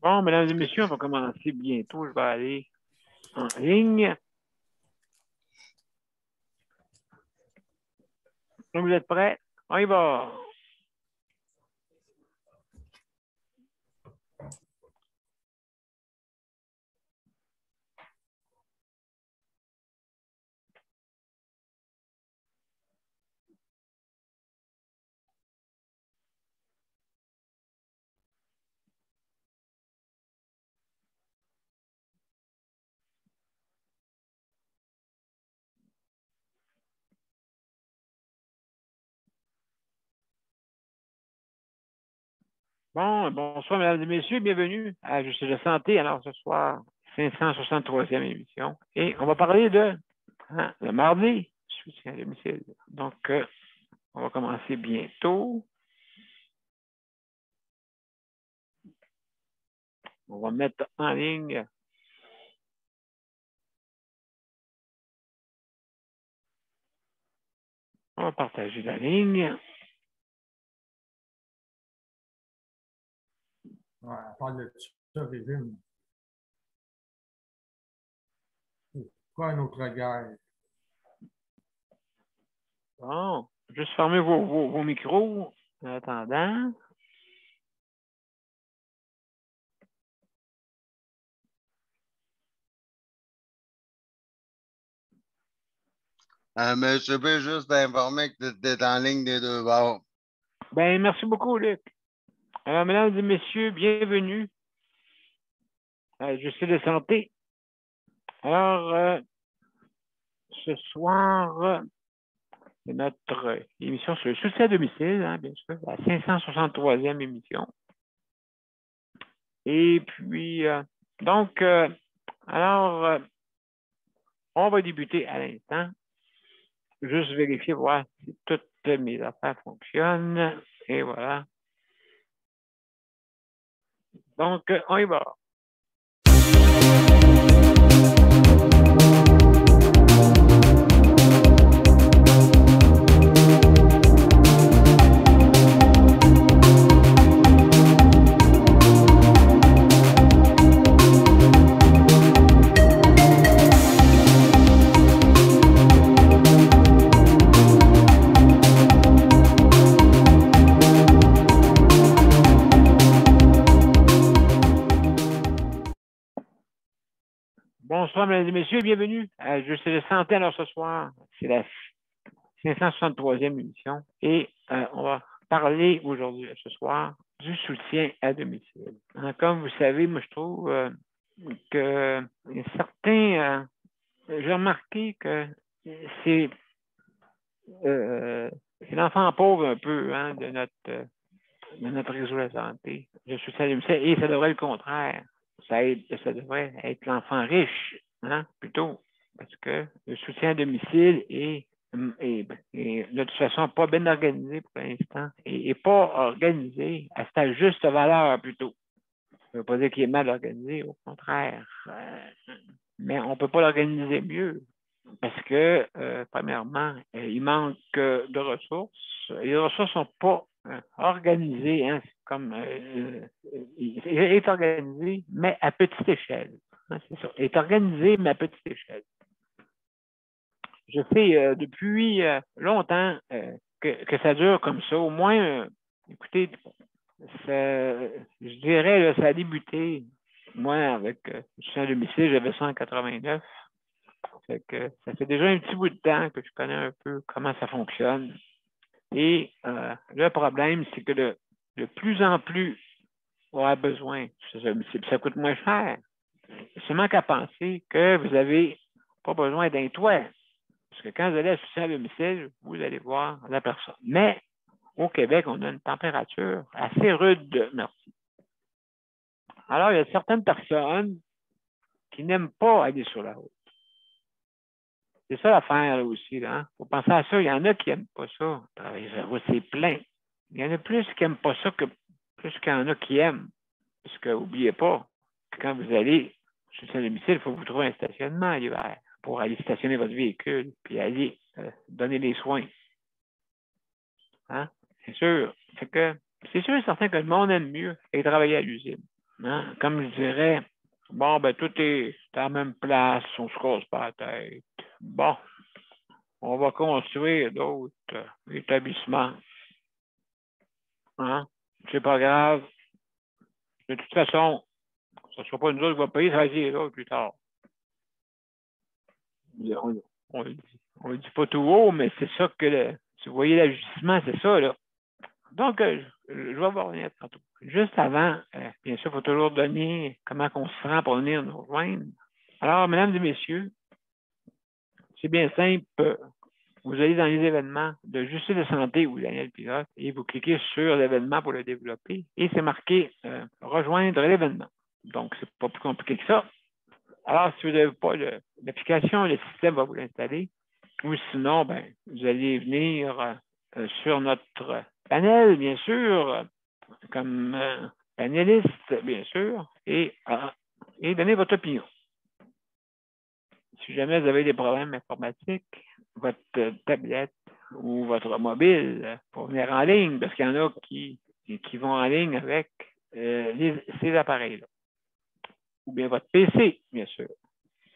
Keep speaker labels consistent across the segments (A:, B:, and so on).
A: Bon, mesdames et messieurs, on va commencer bientôt. Je vais aller en ligne. Donc, vous êtes prêts? On y va. Bonsoir, mesdames et messieurs. Bienvenue à Juste de santé. Alors, ce soir, 563e émission. Et on va parler de le mardi, soutien à domicile. Donc, on va commencer bientôt. On va mettre en ligne on va partager la ligne.
B: Ouais, à part de ça, Régine. Pourquoi un autre guerre?
A: Bon, juste fermez vos micros en attendant.
C: Mais je peux juste t'informer que tu es en ligne des deux bords.
A: Ben, merci beaucoup, Luc. Alors, mesdames et messieurs, bienvenue à Juste de santé. Alors, ce soir, c'est notre émission sur le soutien à domicile, hein, bien sûr, la 563e émission. Et puis, donc, alors, on va débuter à l'instant. Juste vérifier, voir si toutes mes affaires fonctionnent. Et voilà. Donc, on y va. Bonsoir, mesdames et messieurs, bienvenue à Juste de santé. Alors, ce soir, c'est la 563e émission et on va parler aujourd'hui, ce soir, du soutien à domicile. Hein, comme vous savez, moi, je trouve que certains, j'ai remarqué que c'est l'enfant pauvre un peu hein, de notre réseau de la santé, le soutien à domicile, et ça devrait être le contraire. Ça devrait être l'enfant riche, hein, plutôt, parce que le soutien à domicile est de toute façon pas bien organisé pour l'instant, et pas organisé à sa juste valeur plutôt. Ça ne veut pas dire qu'il est mal organisé, au contraire. Mais on ne peut pas l'organiser mieux parce que, premièrement, il manque de ressources. Les ressources ne sont pas organisées, hein, comme il est organisé, mais à petite échelle. Hein, c'est ça. Il est organisé, mais à petite échelle. Je sais depuis longtemps que ça dure comme ça. Au moins, écoutez, je dirais, là, ça a débuté, moi, avec soutien à domicile, j'avais ça en 89. Ça fait déjà un petit bout de temps que je connais un peu comment ça fonctionne. Et le problème, c'est que de plus en plus, on aura besoin. Ça coûte moins cher. Seulement qu'à penser que vous n'avez pas besoin d'un toit. Parce que quand vous allez à soutien à domicile, vous allez voir la personne. Mais au Québec, on a une température assez rude, merci. Alors, il y a certaines personnes qui n'aiment pas aller sur la route. C'est ça l'affaire là aussi. Là, hein? Faut penser à ça. Il y en a qui n'aiment pas ça. Travailler sur la route, c'est plein. Il y en a plus qui n'aiment pas ça que plus qu'il y en a qui aiment. Parce que n'oubliez pas que quand vous allez sur un domicile, il faut vous trouver un stationnement l'hiver pour aller stationner votre véhicule puis aller donner les soins. Hein? C'est sûr. Fait que c'est sûr et certain que le monde aime mieux et travailler à l'usine. Hein? Comme je dirais, bon, ben, tout est à la même place, on se casse pas la tête. Bon, on va construire d'autres établissements. Hein? C'est pas grave. De toute façon, ce ne sera pas nous autres qui vont payer, ça va être les autres plus tard. On le dit pas tout haut, mais c'est ça que si vous voyez l'ajustement, c'est ça, là. Donc, je vais vous revenir tantôt. Juste avant, bien sûr, il faut toujours donner comment on se rend pour venir nous rejoindre. Alors, mesdames et messieurs, c'est bien simple. Vous allez dans les événements de Justice de santé ou Daniel Pilote et vous cliquez sur l'événement pour le développer et c'est marqué rejoindre l'événement. Donc, c'est pas plus compliqué que ça. Alors, si vous n'avez pas l'application, le système va vous l'installer. Ou sinon, ben, vous allez venir sur notre panel, bien sûr, comme panéliste, bien sûr, et donner votre opinion. Si jamais vous avez des problèmes informatiques, votre tablette ou votre mobile pour venir en ligne, parce qu'il y en a qui vont en ligne avec ces appareils-là. Ou bien votre PC, bien sûr.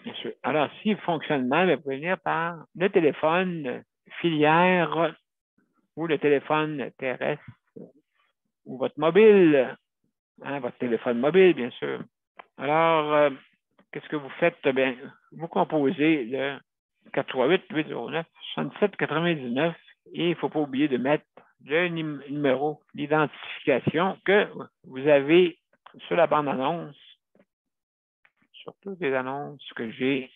A: Bien sûr. Alors, s'il fonctionne mal, vous pouvez venir par le téléphone filière ou le téléphone terrestre ou votre mobile, hein, votre téléphone mobile, bien sûr. Alors, qu'est-ce que vous faites? Bien, vous composez le 438-809-6799 et il ne faut pas oublier de mettre le numéro d'identification que vous avez sur la bande-annonce, sur toutes les annonces que j'ai,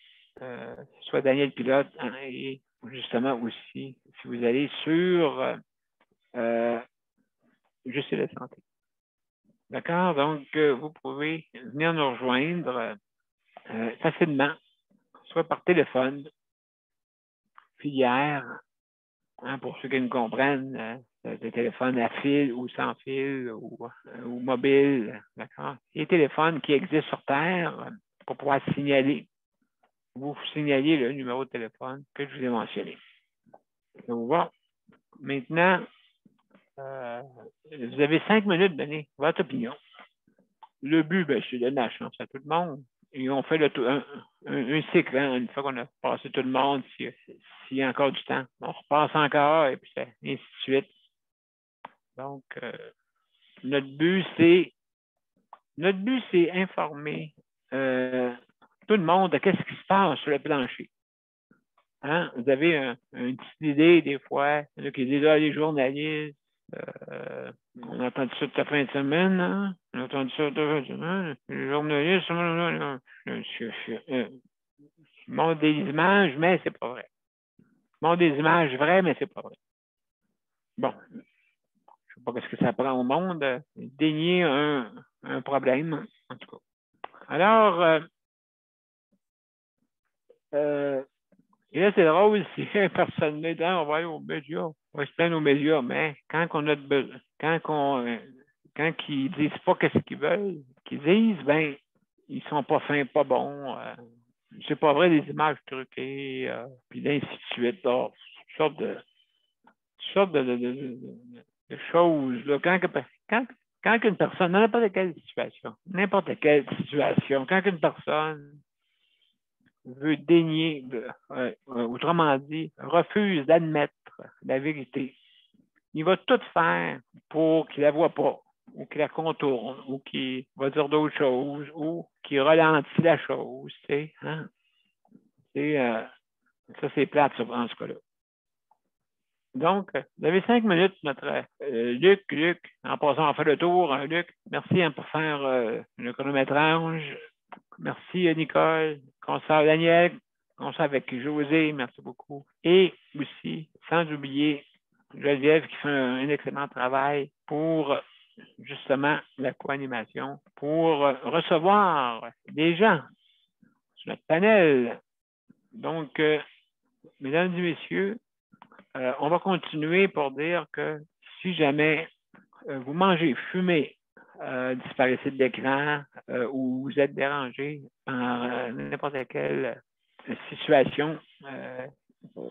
A: soit Daniel Pilote hein, et justement aussi, si vous allez sur Justice de santé. D'accord? Donc, vous pouvez venir nous rejoindre facilement, soit par téléphone, filière, hein, pour ceux qui nous comprennent, des téléphones à fil ou sans fil ou mobile, d'accord? Et téléphones qui existent sur Terre pour pouvoir signaler. Vous signalez le numéro de téléphone que je vous ai mentionné. Ça vous va? Maintenant, vous avez 5 minutes de donner votre opinion. Le but, ben, c'est de donner la chance à tout le monde. Et on fait un cycle, hein, une fois qu'on a passé tout le monde, s'il y a encore du temps. On repasse encore, et puis ainsi de suite. Donc, notre but, c'est informer tout le monde de ce qui se passe sur le plancher. Hein? Vous avez une petite idée, des fois, il y en a qui disent, les journalistes, on a entendu ça toute la fin de semaine, hein? On a entendu ça toute la fin de semaine. Les journalistes, ils montrent des images, mais c'est pas vrai. Ils montrent des images vraies, mais c'est pas vrai. Bon, je sais pas ce que ça prend au monde, dénier un problème, en tout cas. Alors, et là, c'est drôle, si personne n'est là, on va aller aux médias. On va se plaindre aux médias, mais quand on a besoin, quand ils disent pas qu'est-ce qu'ils veulent, qu'ils disent, ben, ils sont pas fins, pas bons. C'est pas vrai, des images truquées, puis ainsi de suite. Toutes sortes de choses. Là. Quand une personne, dans n'importe quelle situation, quand une personne veut dénier, autrement dit, refuse d'admettre la vérité, il va tout faire pour qu'il ne la voit pas, ou qu'il la contourne, ou qu'il va dire d'autres choses, ou qu'il ralentit la chose. Tu sais, hein? Ça, c'est plate en ce cas-là. Donc, vous avez 5 minutes, notre Luc, en passant, on va faire le tour. Luc, merci pour faire le chronométrage. Merci, Nicole. Consoeur Daniel, consoeur avec José, merci beaucoup. Et aussi, sans oublier, Geneviève qui fait un excellent travail pour justement la co-animation, pour recevoir des gens sur notre panel. Donc, mesdames et messieurs, on va continuer pour dire que si jamais vous mangez, fumez, disparaissez de l'écran ou vous êtes dérangé par n'importe quelle situation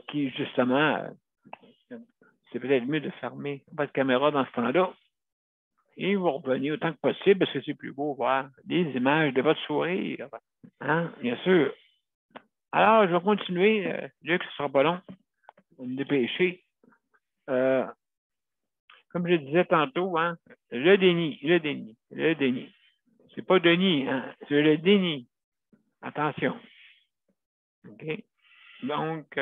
A: qui, justement, c'est peut-être mieux de fermer votre caméra dans ce temps-là et vous revenez autant que possible parce que c'est plus beau voir des images de votre sourire. Hein? Bien sûr. Alors, je vais continuer. Luc, ce ne sera pas long. Vous me dépêcher. Comme je disais tantôt, hein, le déni. C'est pas déni, hein, c'est le déni. Attention. OK? Donc,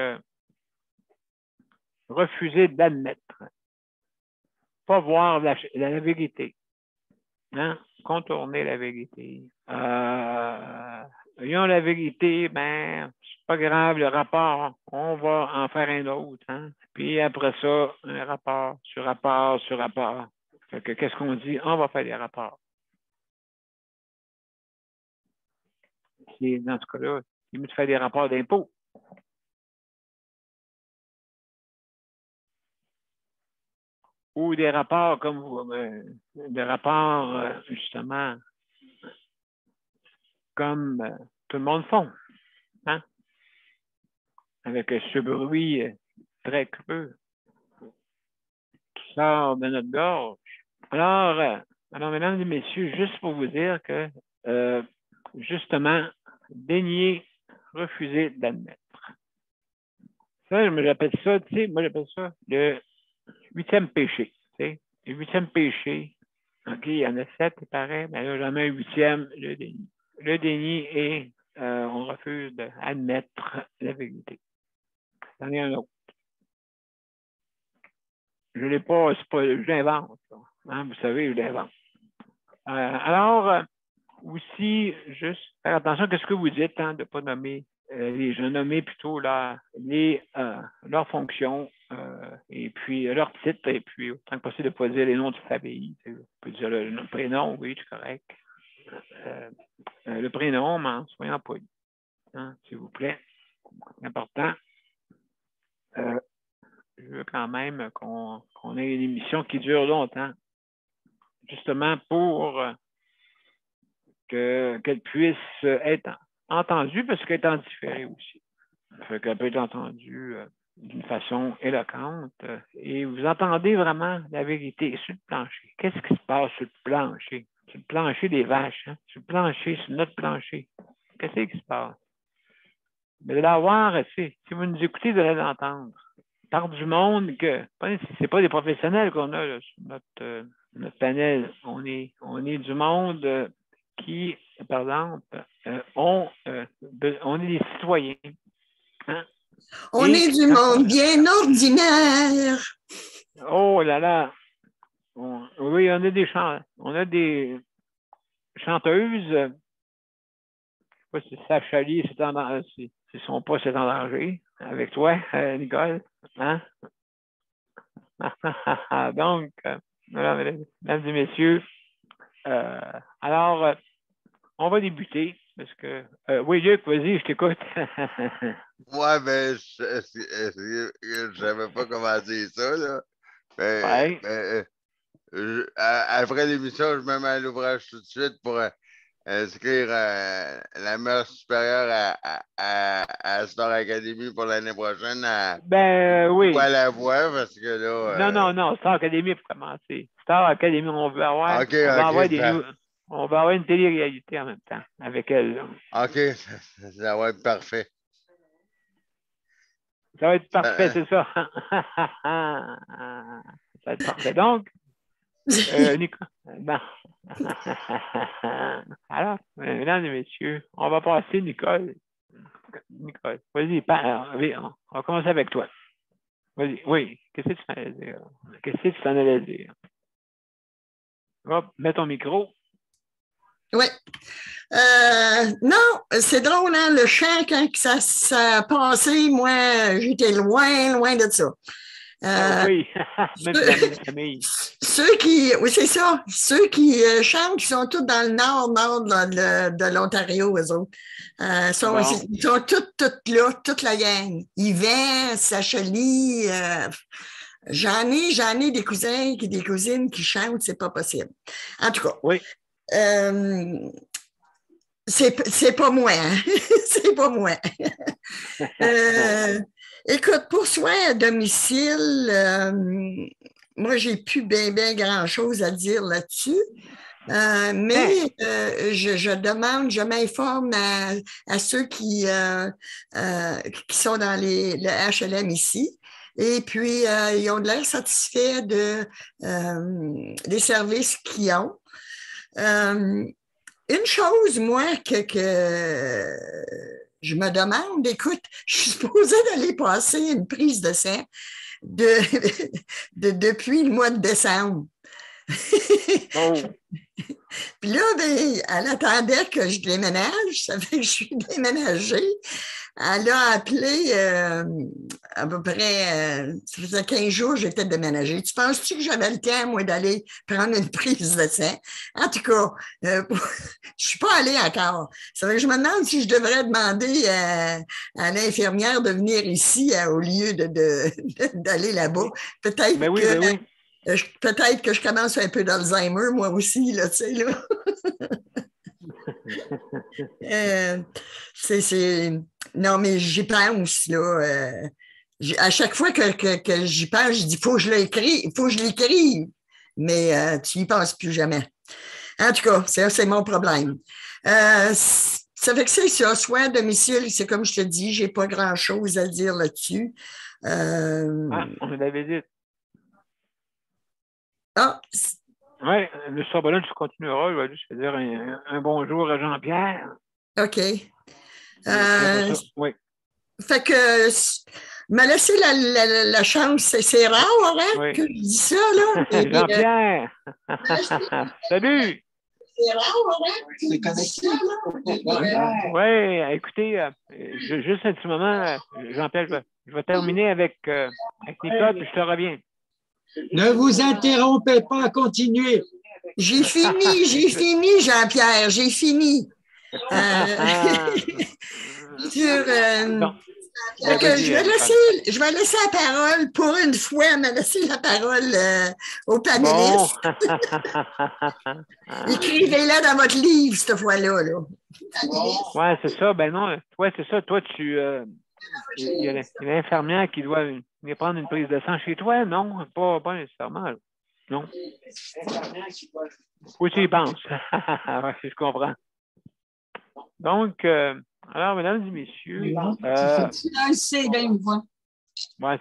A: refuser d'admettre. Pas voir la vérité. Hein? Contourner la vérité. Ayons la vérité, ben, c'est pas grave, le rapport, on va en faire un autre. Hein? Puis après ça, un rapport, sur rapport, sur rapport. Fait que qu'est-ce qu'on dit? On va faire des rapports. Dans ce cas-là, il est mieux de faire des rapports d'impôts. Ou des rapports comme des rapports, justement, comme tout le monde font. Hein? Avec ce bruit très creux qui sort de notre gorge. Alors, mesdames et messieurs, juste pour vous dire que, justement, dénier, refuser d'admettre. Ça, j'appelle ça, tu sais, moi j'appelle ça le 8e péché. Tu sais, le 8e péché. OK, il y en a 7, il paraît, mais là, j'en mets un 8e, le déni. Le déni est, on refuse d'admettre la vérité. C'en est un autre. Je ne l'ai pas, je l'invente. Hein, vous savez, je l'invente. Alors, aussi, juste faire attention à ce que vous dites, hein, de ne pas nommer les gens, nommer plutôt leur fonction et puis leur titre, et puis autant que possible de ne pas dire les noms de famille. On peut dire le prénom, oui, c'est correct. Le prénom, mais soyons polis, hein, s'il vous plaît. C'est important. Je veux quand même qu'on ait une émission qui dure longtemps, justement pour qu'elle puisse être entendue, parce qu'elle est en différé aussi. Qu'elle peut être entendue d'une façon éloquente. Et vous entendez vraiment la vérité sur le plancher. Qu'est-ce qui se passe sur le plancher? Sur le plancher des vaches, hein? Sur le plancher, sur notre plancher. Qu'est-ce qui se passe? Mais de l'avoir, si vous nous écoutez, vous allez l'entendre. Par du monde que, c'est pas des professionnels qu'on a là, sur notre panel. On est du monde qui, par exemple, on est des citoyens. Hein?
D: On est du monde bien ordinaire.
A: Oh là là! Oui, on a des chanteuses. Je ne sais pas si Sacha-Lee, si son poste est en danger avec toi, Nicole. Hein? Donc, mesdames et messieurs, alors, on va débuter parce que. Oui, Luc, vas-y, je t'écoute.
C: Ouais, mais je ne savais pas comment dire ça, là.
A: Ouais.
C: Après l'émission, je me mets à l'ouvrage tout de suite pour inscrire la mère supérieure à Star Academy pour l'année prochaine.
A: Oui.
C: À la voix, parce que là.
A: Non, Star Academy pour commencer. Star Academy, on veut avoir. On va avoir une télé-réalité en même temps avec elle. Là.
C: OK, ça va être parfait.
A: Ça va être parfait, c'est ça. Ça va être parfait. Donc, Nicole. Bon. Alors, mesdames et messieurs, on va passer Nicole. Nicole, vas-y, on va commencer avec toi. Vas-y, oui, qu'est-ce que tu allais dire? Qu'est-ce que tu t'en allais dire? Hop, mets ton micro.
D: Oui. Non, c'est drôle, hein, le chant, quand ça a passé, moi, j'étais loin de ça.
A: Oui, même la même famille.
D: Oui, c'est ça. Ceux qui chantent, qui sont tous dans le nord de l'Ontario, eux autres. Ils sont tous là, toute la gang. Yvan, Sacha-Lee, j'en ai des cousins, des cousines qui chantent, c'est pas possible. En tout cas.
A: Oui.
D: C'est pas moi, hein? C'est pas moi. Écoute, pour soins à domicile, moi, j'ai plus bien grand-chose à dire là-dessus. Mais je demande, je m'informe à ceux qui sont dans le HLM ici. Et puis, ils ont de l'air satisfaits des services qu'ils ont. Une chose, moi, que je me demande, écoute, je suis supposée d'aller passer une prise de sang depuis le mois de décembre.
A: Oh.
D: Puis là, ben, elle attendait que je déménage. Ça fait que je suis déménagée. Elle a appelé à peu près, ça faisait 15 jours que j'étais déménagée. Tu penses-tu que j'avais le temps, moi, d'aller prendre une prise de sang? En tout cas, je ne suis pas allée encore. Ça fait que je me demande si je devrais demander à l'infirmière de venir ici au lieu d'aller là-bas. Peut-être
A: Ben oui,
D: que...
A: ben oui.
D: Peut-être que je commence un peu d'Alzheimer, moi aussi, là, tu sais, là. Non, mais j'y pense, là. À chaque fois que j'y pense, je dis, il faut que je l'écrive. Mais tu n'y penses plus jamais. En tout cas, c'est mon problème. Ça fait que c'est ça. Soins à domicile, c'est comme je te dis, j'ai pas grand-chose à dire là-dessus.
A: On l'avait dit.
D: Ah,
A: oui, le soir, là, tu continueras. Je vais juste te dire un bonjour à Jean-Pierre.
D: OK.
A: Oui.
D: Fait que m'a laissé la chance. C'est rare, hein,
A: Oui.
D: que je dis ça, là.
A: Jean-Pierre! Salut!
D: C'est rare, hein?
E: C'est connecté.
A: Oui, écoutez, juste un petit moment, Jean-Pierre, je vais terminer avec Nicole, puis je te reviens.
E: Ne vous interrompez pas, continuez.
D: J'ai fini, Jean-Pierre, j'ai fini. Je vais laisser la parole, pour une fois, me laisser la parole aux panélistes.
A: Bon.
D: Écrivez-la dans votre livre, cette fois-là. Là.
A: Oui, c'est ça. Ben non, ouais, c'est ça. Toi, il y a l'infirmière qui doit venir prendre une prise de sang chez toi, non? Pas nécessairement. Là. Non. Oui, tu y penses. Ouais, je comprends. Donc, alors, mesdames et messieurs.
F: Oui,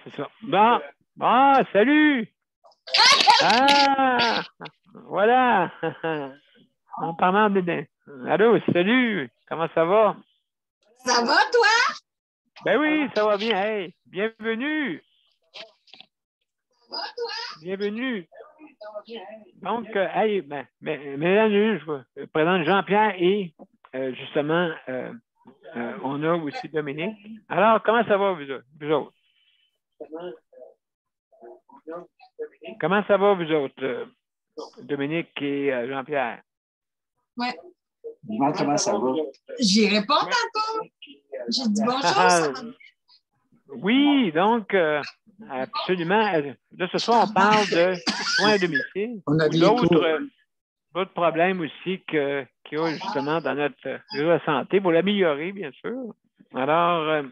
A: c'est ça. Bon. Ah, salut! Ah! Voilà! En parlant de. Allô, salut! Comment ça va?
F: Ça va, toi?
A: Ben oui, ça va bien. Hey, bienvenue! Bienvenue! Donc, hey, mesdames et messieurs, je présente Jean-Pierre et justement, on a aussi Dominique. Alors, comment ça va, vous autres? Comment ça va, vous autres, Dominique et Jean-Pierre?
F: Oui.
E: Comment ça va?
F: J'y réponds tantôt. J'ai dit bonjour, ça va.
A: Oui, donc, absolument. Là, ce soir, on parle de soins à domicile.
E: On a
A: d'autres problèmes aussi qu'il y a justement dans notre réseau de santé pour l'améliorer, bien sûr. Alors,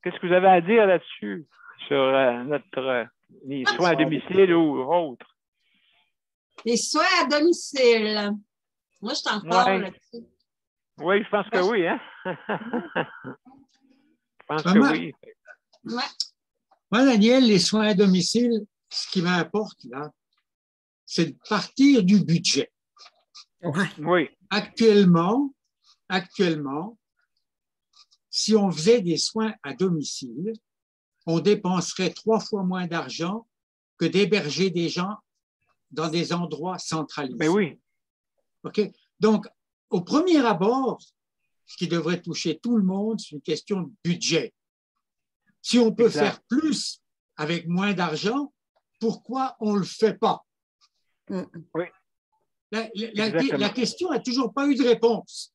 A: qu'est-ce que vous avez à dire là-dessus sur les soins à domicile ou autres?
F: Les soins à domicile. Moi, je t'en parle là-dessus.
A: Oui, je pense que oui, hein? Je pense que oui.
F: Ouais.
E: Moi, Daniel, les soins à domicile, ce qui m'importe, là, c'est de partir du budget.
D: Ouais.
A: Oui.
E: Actuellement, si on faisait des soins à domicile, on dépenserait 3 fois moins d'argent que d'héberger des gens dans des endroits centralisés.
A: Mais oui.
E: OK? Donc, au premier abord, ce qui devrait toucher tout le monde, c'est une question de budget. Si on peut faire plus avec moins d'argent, pourquoi on ne le fait pas?
A: Oui.
E: La question n'a toujours pas eu de réponse.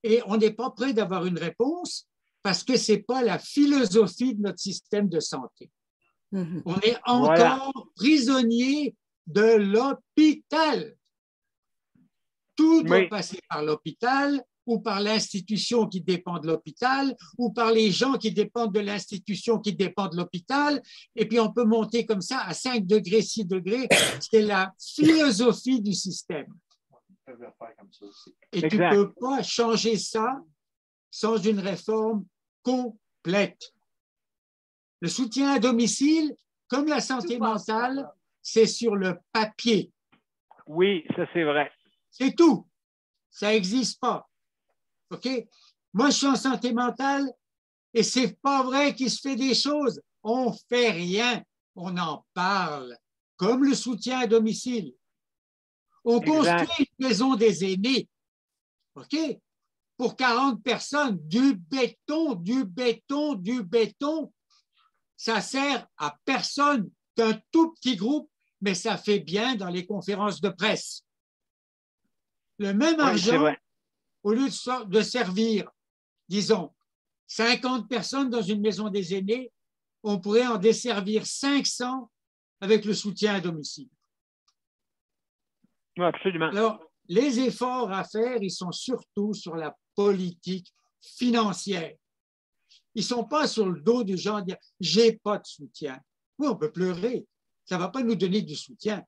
E: Et on n'est pas prêt d'avoir une réponse parce que ce n'est pas la philosophie de notre système de santé. On est encore prisonnier de l'hôpital. Tout doit passer par l'hôpital ou par l'institution qui dépend de l'hôpital, ou par les gens qui dépendent de l'institution qui dépend de l'hôpital, et puis on peut monter comme ça à 5 degrés, 6 degrés. C'est la philosophie du système. Et tu ne peux pas changer ça sans une réforme complète. Le soutien à domicile, comme la santé mentale, c'est sur le papier.
A: Oui, ça c'est vrai.
E: C'est tout. Ça n'existe pas. OK? Moi, je suis en santé mentale et c'est pas vrai qu'il se fait des choses. On fait rien. On en parle. Comme le soutien à domicile. On construit une maison des aînés. OK? Pour 40 personnes. Du béton, du béton, du béton. Ça sert à personne. C'est un tout petit groupe, mais ça fait bien dans les conférences de presse. Le même argent, au lieu de servir, disons, 50 personnes dans une maison des aînés, on pourrait en desservir 500 avec le soutien à domicile.
A: Oui, absolument.
E: Alors, les efforts à faire, ils sont surtout sur la politique financière. Ils ne sont pas sur le dos du gens à dire « j'ai pas de soutien ». Oui, on peut pleurer. Ça ne va pas nous donner du soutien.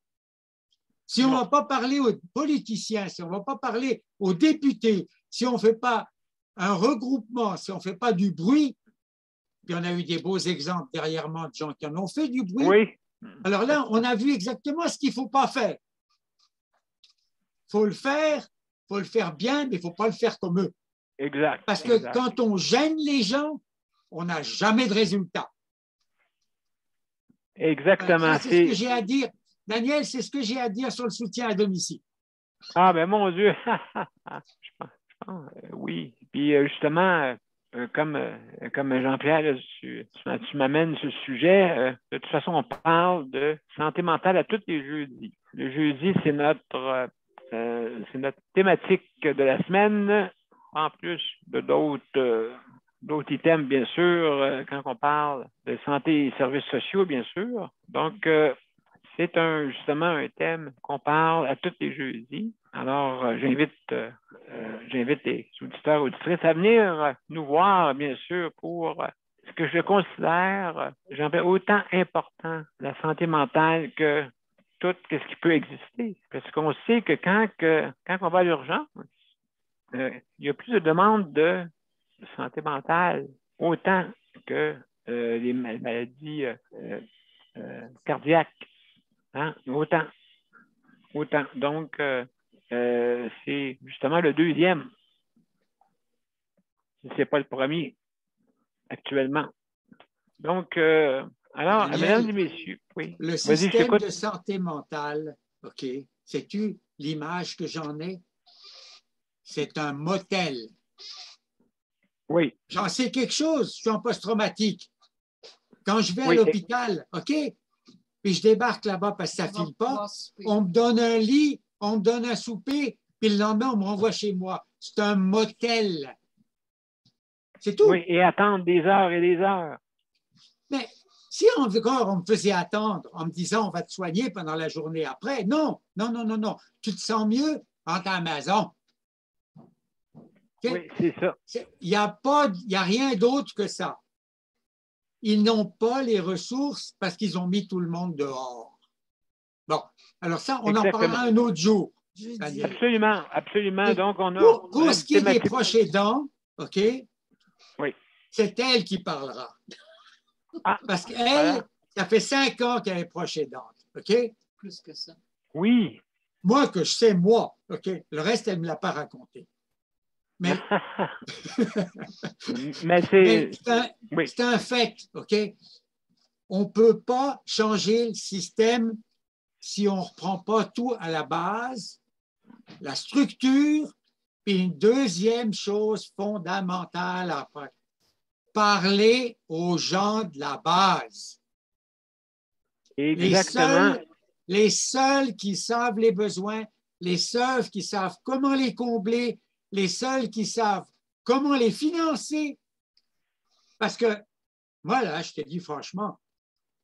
E: Si on ne va pas parler aux politiciens, si on ne va pas parler aux députés, si on ne fait pas un regroupement, si on ne fait pas du bruit, puis on a eu des beaux exemples dernièrement de gens qui en ont fait du bruit.
A: Oui.
E: Alors là, on a vu exactement ce qu'il ne faut pas faire. Il faut le faire bien, mais il ne faut pas le faire comme eux.
A: Exact.
E: Parce que quand on gêne les gens, on n'a jamais de résultat.
A: Exactement.
E: C'est ce que j'ai à dire. Daniel, c'est ce que j'ai à dire sur le soutien à domicile.
A: Ah, ben mon Dieu. Je pense, oui. Puis justement, comme Jean-Pierre, là, tu m'amènes ce sujet. De toute façon, on parle de santé mentale à tous les jeudis. Le jeudi, c'est notre thématique de la semaine, en plus de d'autres items, bien sûr, quand on parle de santé et services sociaux, bien sûr. Donc, c'est justement un thème qu'on parle à tous les jeudis. Alors, j'invite les auditeurs et auditrices à venir nous voir, bien sûr, pour ce que je considère, autant important, la santé mentale que tout ce qui peut exister. Parce qu'on sait que quand on va à l'urgence, il y a plus de demandes de santé mentale, autant que les maladies cardiaques. Hein? Autant. Donc, c'est justement le deuxième. Si ce n'est pas le premier, actuellement. Donc, alors,
E: Daniel,
A: mesdames et messieurs, oui.
E: Le système de santé mentale, OK, sais-tu l'image que j'en ai? C'est un motel.
A: Oui.
E: J'en sais quelque chose, je suis en post-traumatique. Quand je vais à l'hôpital, OK, puis je débarque là-bas parce que ça ne file pas, on me donne un lit, on me donne un souper, puis le lendemain, on me renvoie chez moi. C'est un motel. C'est tout.
A: Oui, et attendre des heures et des heures.
E: Mais si encore on me faisait attendre en me disant on va te soigner pendant la journée après, non. Tu te sens mieux en ta maison.
A: Okay? Oui, c'est ça.
E: Il n'y a rien d'autre que ça. Ils n'ont pas les ressources parce qu'ils ont mis tout le monde dehors. Bon, alors ça, on en parlera un autre jour.
A: Absolument. Et donc, on a...
E: Pour ce qui est des proches aidants, OK?
A: Oui.
E: C'est elle qui parlera.
A: Ah,
E: parce qu'elle, ça fait 5 ans qu'elle est proche aidante, OK?
F: Plus que ça.
A: Oui.
E: Moi, que je sais, moi, OK? Le reste, elle ne me l'a pas raconté. Mais, c'est un fait, OK? On ne peut pas changer le système si on ne reprend pas tout à la base, la structure, puis une deuxième chose fondamentale après, parler aux gens de la base.
A: Exactement.
E: Les seuls qui savent les besoins, les seuls qui savent comment les combler, les seuls qui savent comment les financer. Parce que, moi, là, je te dis franchement,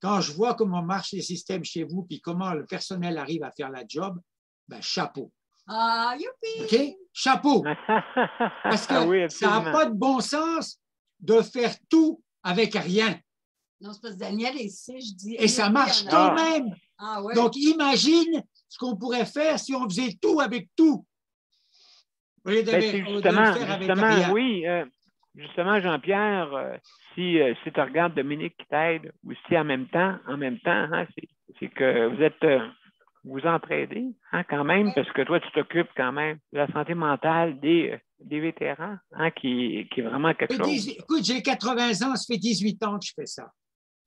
E: quand je vois comment marchent les systèmes chez vous puis comment le personnel arrive à faire la job, ben chapeau.
F: Ah, youpi!
E: OK? chapeau. Parce que
A: Oui,
E: ça n'a pas de bon sens de faire tout avec rien.
F: Non, c'est parce que Daniel est ici, je dis.
E: Et ça marche quand même.
F: Ah, ouais.
E: Donc, imagine ce qu'on pourrait faire si on faisait tout avec tout. Au lieu de le faire avec rien.
A: Oui, justement, Jean-Pierre, si tu regardes Dominique qui t'aide, ou si en même temps, hein, c'est que vous êtes vous entraidez hein, quand même, parce que toi, tu t'occupes quand même de la santé mentale des vétérans, hein, qui est vraiment quelque chose.
E: Écoute, j'ai 80 ans, ça fait 18 ans que je fais ça.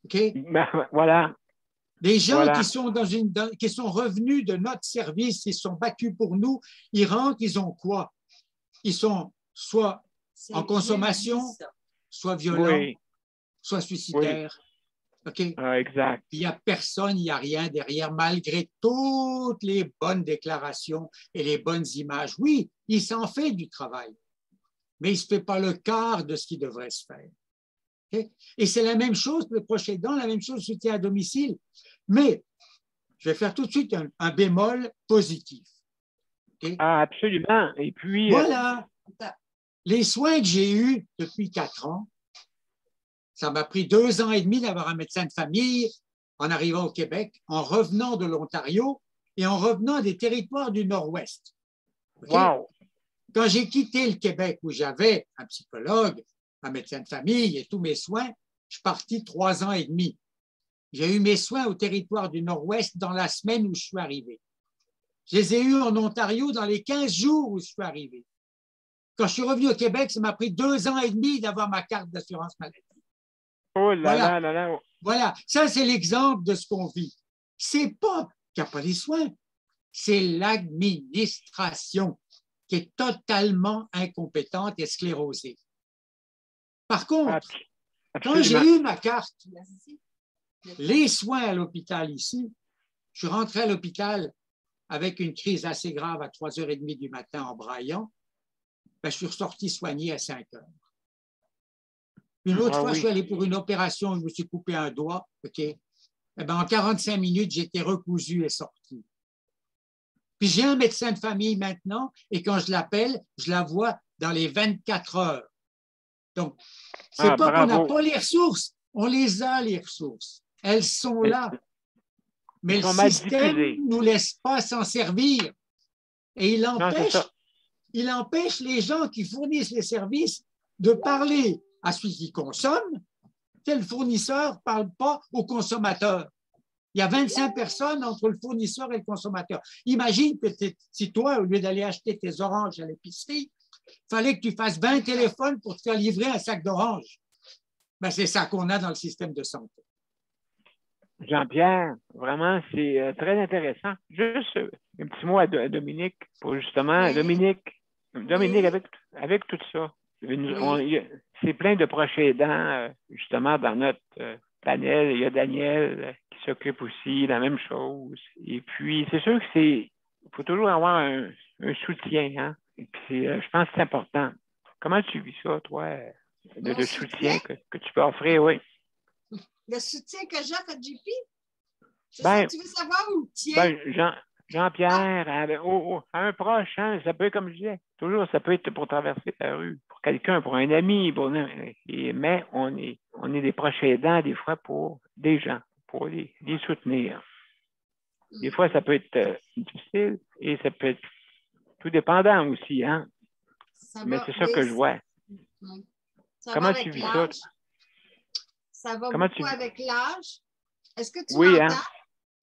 E: OK?
A: Ben, voilà.
E: Les gens qui sont qui sont revenus de notre service, ils sont battus pour nous, ils rentrent, ils ont quoi? Ils sont soit en consommation, soit violents, soit suicidaires. OK?
A: Exact.
E: Il n'y a personne, il n'y a rien derrière, malgré toutes les bonnes déclarations et les bonnes images. Oui, il s'en fait du travail, mais il ne se fait pas le quart de ce qui devrait se faire. Okay? Et c'est la même chose pour le proche aidant, la même chose soutien à domicile. Mais je vais faire tout de suite un bémol positif. Okay?
A: Ah, absolument. Et puis.
E: Voilà. Les soins que j'ai eus depuis 4 ans, ça m'a pris 2 ans et demi d'avoir un médecin de famille en arrivant au Québec, en revenant de l'Ontario et en revenant des territoires du Nord-Ouest. Okay?
A: Wow.
E: Quand j'ai quitté le Québec où j'avais un psychologue, un médecin de famille et tous mes soins, je suis parti 3 ans et demi. J'ai eu mes soins au territoire du Nord-Ouest dans la semaine où je suis arrivé. Je les ai eus en Ontario dans les 15 jours où je suis arrivé. Quand je suis revenu au Québec, ça m'a pris 2 ans et demi d'avoir ma carte d'assurance maladie.
A: Oh là
E: voilà.
A: là là là.
E: Voilà, ça c'est l'exemple de ce qu'on vit. C'est pas qu'il n'y a pas les soins, c'est l'administration qui est totalement incompétente et sclérosée. Par contre, quand j'ai eu ma carte, les soins à l'hôpital ici, je suis rentré à l'hôpital avec une crise assez grave à 3h30 du matin en braillant, ben, je suis ressorti soigné à 5h. Une autre fois, je suis allé pour une opération, je me suis coupé un doigt, OK? Eh ben, en 45 minutes, j'étais recousu et sorti. Puis j'ai un médecin de famille maintenant, et quand je l'appelle, je la vois dans les 24 heures. Donc, c'est pas qu'on n'a pas les ressources, on les a, les ressources. Elles sont là. Mais le système ne nous laisse pas s'en servir. Et il empêche les gens qui fournissent les services de parler à celui qui consomme. Tel fournisseur ne parle pas au consommateur. Il y a 25 personnes entre le fournisseur et le consommateur. Imagine que si toi, au lieu d'aller acheter tes oranges à l'épicerie, il fallait que tu fasses 20 téléphones pour te faire livrer un sac d'oranges. Ben, c'est ça qu'on a dans le système de santé.
A: Jean-Pierre, vraiment, c'est très intéressant. Juste un petit mot à Dominique, pour justement, Dominique, avec tout ça, c'est plein de proches aidants, justement, dans notre panel. Il y a Daniel qui s'occupe aussi de la même chose. Et puis, c'est sûr que il faut toujours avoir un soutien, hein? Et puis, je pense que c'est important. Comment tu vis ça, toi, le soutien que tu peux offrir, oui?
F: Le soutien que j'ai à JP?
A: Ben,
F: tu veux savoir où tient?
A: Ben, Jean-Pierre, à un proche, hein, ça peut être comme je disais, toujours, ça peut être pour traverser la rue, pour quelqu'un, pour un ami, mais on est des proches aidants des fois pour des gens, pour les soutenir. Des fois, ça peut être difficile et ça peut être tout dépendant aussi, hein. Mais c'est ça que je vois. Comment tu vis ça?
F: Ça va beaucoup avec l'âge. Est-ce que tu
A: m'entends?
F: Hein?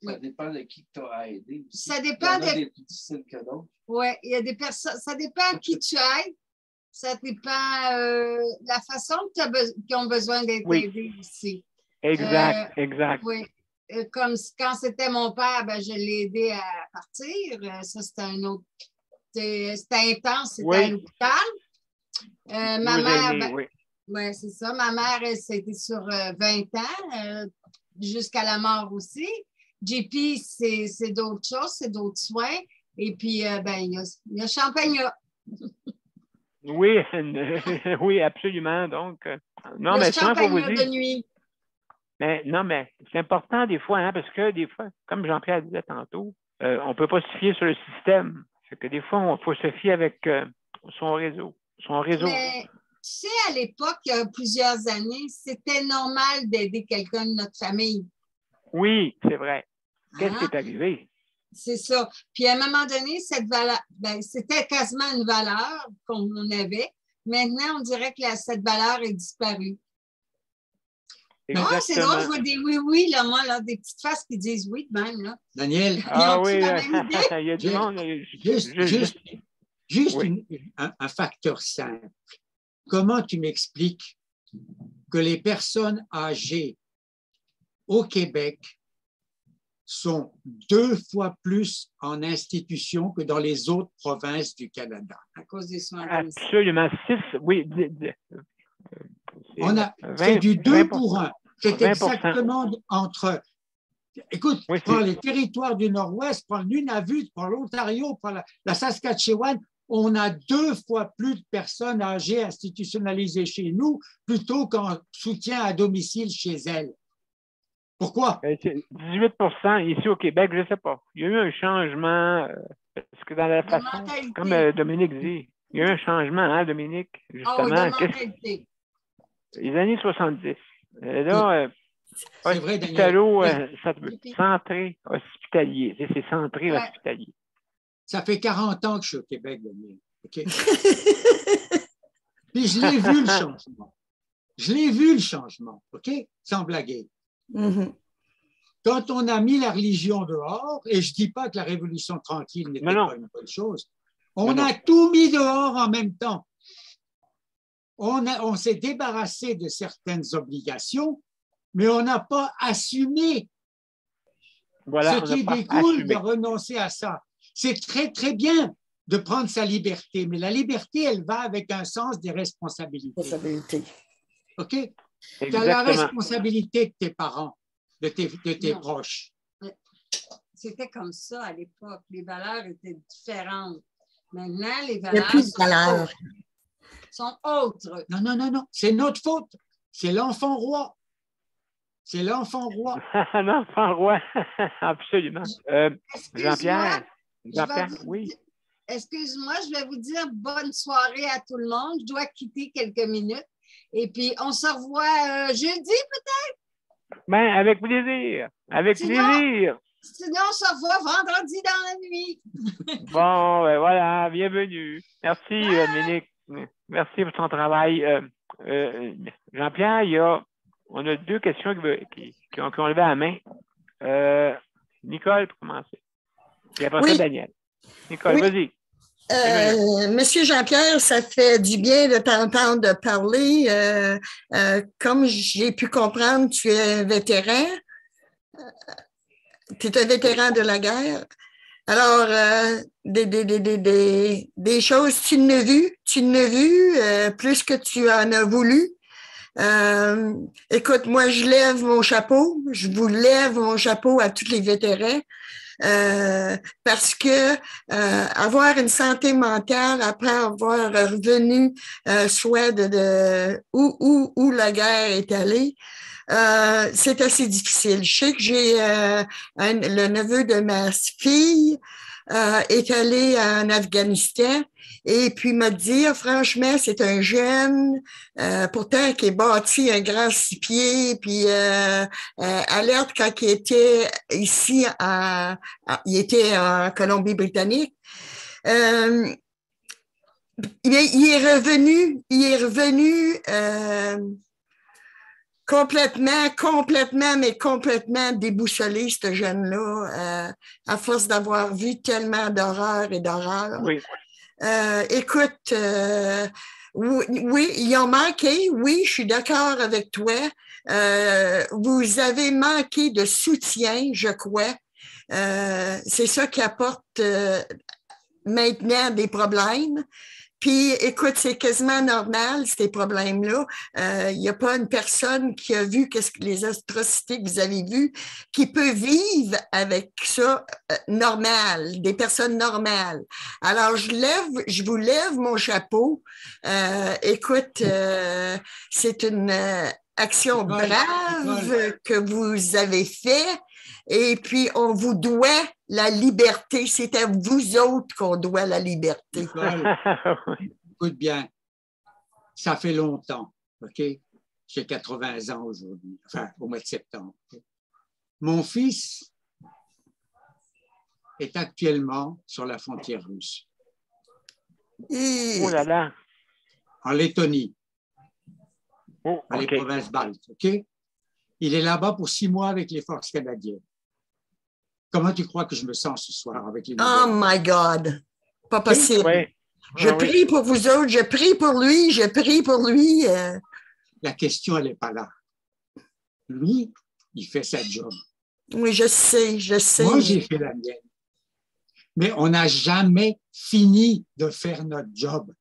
G: Ça dépend de qui t'as aidé aussi.
F: Ça dépend
G: il y en a des plus difficiles que d'autres.
F: Oui, il y a des personnes. Ça dépend qui tu aides. Ça dépend la façon qu'ils ont besoin d'être aidés aussi.
A: Exact, exact.
F: Oui. Comme quand c'était mon père, ben, je l'ai aidé à partir. Ça, c'était un autre. C'était intense, c'était à l'hôpital. Ma mère. Oui, c'est ça. Ma mère, elle, c'était sur 20 ans, jusqu'à la mort aussi. JP, c'est d'autres choses, c'est d'autres soins. Et puis, ben, il y a Champagnat.
A: Oui, oui, absolument. Donc, non, mais c'est pour vous dire.
F: De nuit.
A: Mais non, mais c'est important des fois, hein, parce que des fois, comme Jean-Pierre disait tantôt, on ne peut pas se fier sur le système. C'est que des fois, il faut se fier avec son réseau.
F: Mais tu sais, à l'époque, il y a plusieurs années, c'était normal d'aider quelqu'un de notre famille.
A: Oui, c'est vrai. Qu'est-ce qui est arrivé?
F: C'est ça. Puis à un moment donné, cette valeur, c'était quasiment une valeur qu'on avait. Maintenant, on dirait que cette valeur est disparue. Ah, c'est drôle, je vois des oui, là, moi, là, des petites faces qui disent oui de même, là.
E: Daniel.
A: Ah oui, il y a du monde.
E: Juste un facteur simple. Comment tu m'expliques que les personnes âgées au Québec sont 2 fois plus en institution que dans les autres provinces du Canada?
F: À cause des soins.
A: Absolument. 6, oui.
E: C'est du 2 pour 1. C'est exactement entre... Écoute, prends les territoires du Nord-Ouest, prends le Nunavut, prends l'Ontario, prends la Saskatchewan, on a 2 fois plus de personnes âgées institutionnalisées chez nous plutôt qu'en soutien à domicile chez elles. Pourquoi?
A: 18 ici au Québec, je ne sais pas. Il y a eu un changement, parce que dans la façon, comme Dominique dit, il y a eu un changement, hein, Dominique, justement. Les années 70. Là,
E: c'est vrai, Daniel.
A: Centré hospitalier. C'est centré hospitalier.
E: Ça fait 40 ans que je suis au Québec, Daniel. Okay? Puis je l'ai vu, le changement. Je l'ai vu, le changement. OK? Sans blaguer.
D: Mm-hmm.
E: Quand on a mis la religion dehors, et je ne dis pas que la Révolution tranquille n'était pas une bonne chose, on a tout mis dehors en même temps. On s'est débarrassé de certaines obligations, mais on n'a pas assumé ce qui découle de renoncer à ça. C'est très, très bien de prendre sa liberté, mais la liberté, elle va avec un sens des responsabilités. OK? Tu as la responsabilité de tes parents, de tes proches.
F: C'était comme ça à l'époque. Les valeurs étaient différentes. Maintenant, les
D: valeurs
F: sont autres.
E: Non. C'est notre faute. C'est l'enfant roi. C'est l'enfant roi.
A: L'enfant roi, absolument. Jean-Pierre, oui.
F: Excuse-moi, je vais vous dire bonne soirée à tout le monde. Je dois quitter quelques minutes. Et puis, on se revoit jeudi peut-être?
A: Ben, avec plaisir. Plaisir.
F: Sinon, on se revoit vendredi dans la nuit.
A: Bon, ben voilà, bienvenue. Merci, Dominique. Merci pour ton travail. Jean-Pierre, on a 2 questions qui ont levé la main. Nicole, pour commencer. Et après ça, Daniel. Nicole, vas-y.
D: Monsieur Jean-Pierre, ça fait du bien de t'entendre parler. Comme j'ai pu comprendre, tu es un vétéran. Tu es un vétéran de la guerre. Alors, des choses, tu n'as vu, plus que tu en as voulu. Écoute, moi, je vous lève mon chapeau à tous les vétérans. Parce que avoir une santé mentale après avoir revenu soit de où la guerre est allée, c'est assez difficile. Je sais que j'ai le neveu de ma fille est allé en Afghanistan et puis m'a dit, franchement, c'est un jeune, pourtant qui est bâti un grand 6 pieds, puis alerte quand il était ici, il était en Colombie-Britannique. Il est revenu complètement déboussolé, ce jeune-là, à force d'avoir vu tellement d'horreur et d'horreur.
A: Oui.
D: Écoute, oui, ils ont manqué, oui, je suis d'accord avec toi. Vous avez manqué de soutien, je crois. C'est ça qui apporte maintenant des problèmes. Puis, écoute, c'est quasiment normal, ces problèmes-là. Il n'y a pas une personne qui a vu les atrocités que vous avez vues qui peut vivre avec ça normal, des personnes normales. Alors, je vous lève mon chapeau. Écoute, c'est une action brave que vous avez fait. Et puis, on vous doit la liberté. C'est à vous autres qu'on doit la liberté.
E: Nicole, écoute bien, ça fait longtemps, OK? J'ai 80 ans aujourd'hui, enfin, au mois de septembre. Mon fils est actuellement sur la frontière russe.
A: Oh là là.
E: En Lettonie,
A: Oh,
E: dans les provinces baltes, OK? Il est là-bas pour 6 mois avec les forces canadiennes. Comment tu crois que je me sens ce soir avec les nouvelles?
D: Oh my God! Pas possible.
A: Oui.
D: Je prie pour vous autres, je prie pour lui, je prie pour lui.
E: La question, elle n'est pas là. Lui, il fait sa job.
D: Oui, je sais, je sais.
E: Moi, j'ai fait la mienne. Mais on n'a jamais fini de faire notre job.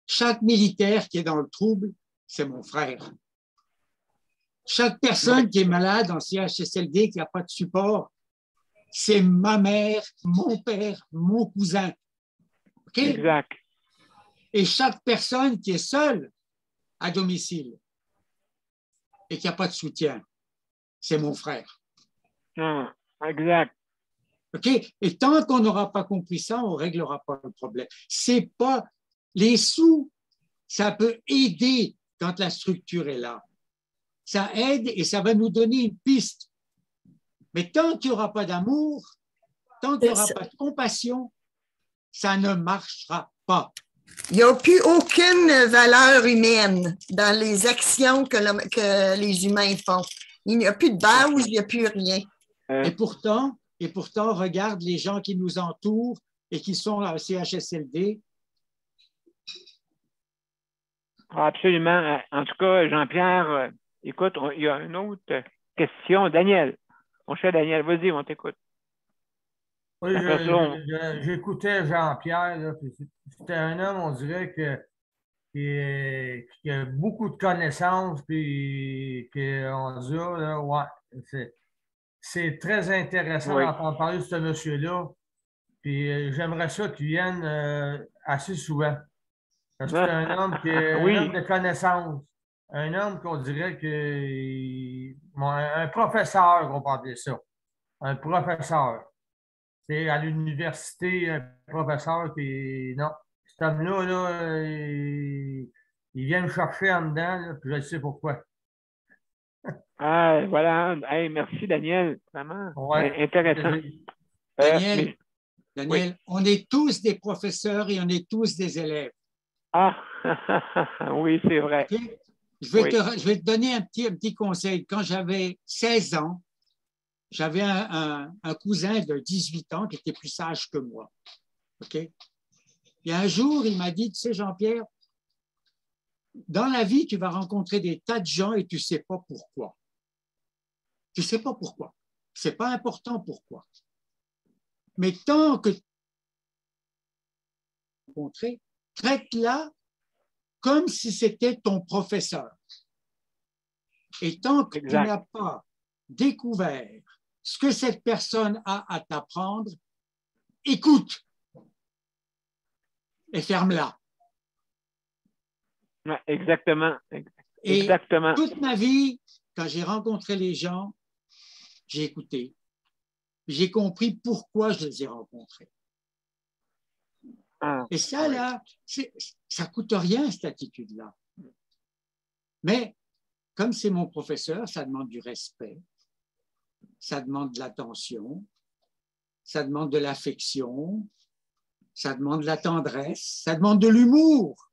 E: Chaque militaire qui est dans le trouble, c'est mon frère. Chaque personne qui est malade en CHSLD, qui n'a pas de support, c'est ma mère, mon père, mon cousin. OK?
A: Exact.
E: Et chaque personne qui est seule à domicile et qui n'a pas de soutien, c'est mon frère.
A: Exact.
E: OK? Et tant qu'on n'aura pas compris ça, on ne réglera pas le problème. C'est pas les sous, ça peut aider quand la structure est là. Ça aide et ça va nous donner une piste. Mais tant qu'il n'y aura pas d'amour, tant qu'il n'y aura pas de compassion, ça ne marchera pas.
D: Il n'y a plus aucune valeur humaine dans les actions que les humains font. Il n'y a plus de base, il n'y a plus rien.
E: Et pourtant, regarde les gens qui nous entourent et qui sont à CHSLD.
A: Absolument. En tout cas, Jean-Pierre, écoute, il y a une autre question. Daniel, mon cher Daniel, vas-y, on t'écoute.
B: Oui, j'écoutais Jean-Pierre. C'était un homme, on dirait, qui a beaucoup de connaissances, puis qu'on dit, là, ouais, c'est très intéressant d'entendre parler de ce monsieur-là. Puis j'aimerais ça qu'il vienne assez souvent. Parce que c'est un homme qui est un homme de connaissances. Un homme qu'on dirait que un professeur, on peut appeler ça. Un professeur. C'est à l'université, un professeur, puis non. Cet homme-là, là, il vient me chercher en dedans, là, puis je sais pourquoi.
A: Voilà. Hey, merci, Daniel. Vraiment intéressant.
E: Daniel, on est tous des professeurs et on est tous des élèves.
A: Oui, c'est vrai.
E: Okay? Je vais te donner un petit conseil. Quand j'avais 16 ans, j'avais un cousin de 18 ans qui était plus sage que moi. OK? Et un jour, il m'a dit, tu sais, Jean-Pierre, dans la vie, tu vas rencontrer des tas de gens et tu ne sais pas pourquoi. Tu ne sais pas pourquoi. Ce n'est pas important pourquoi. Mais tant que tu as rencontré, traite-la comme si c'était ton professeur. Et tant que tu n'as pas découvert ce que cette personne a à t'apprendre, écoute et ferme-la.
A: Exactement.
E: Et toute ma vie, quand j'ai rencontré les gens, j'ai écouté. J'ai compris pourquoi je les ai rencontrés. Et ça, là, ça ne coûte rien, cette attitude-là. Mais comme c'est mon professeur, ça demande du respect, ça demande de l'attention, ça demande de l'affection, ça demande de la tendresse, ça demande de l'humour.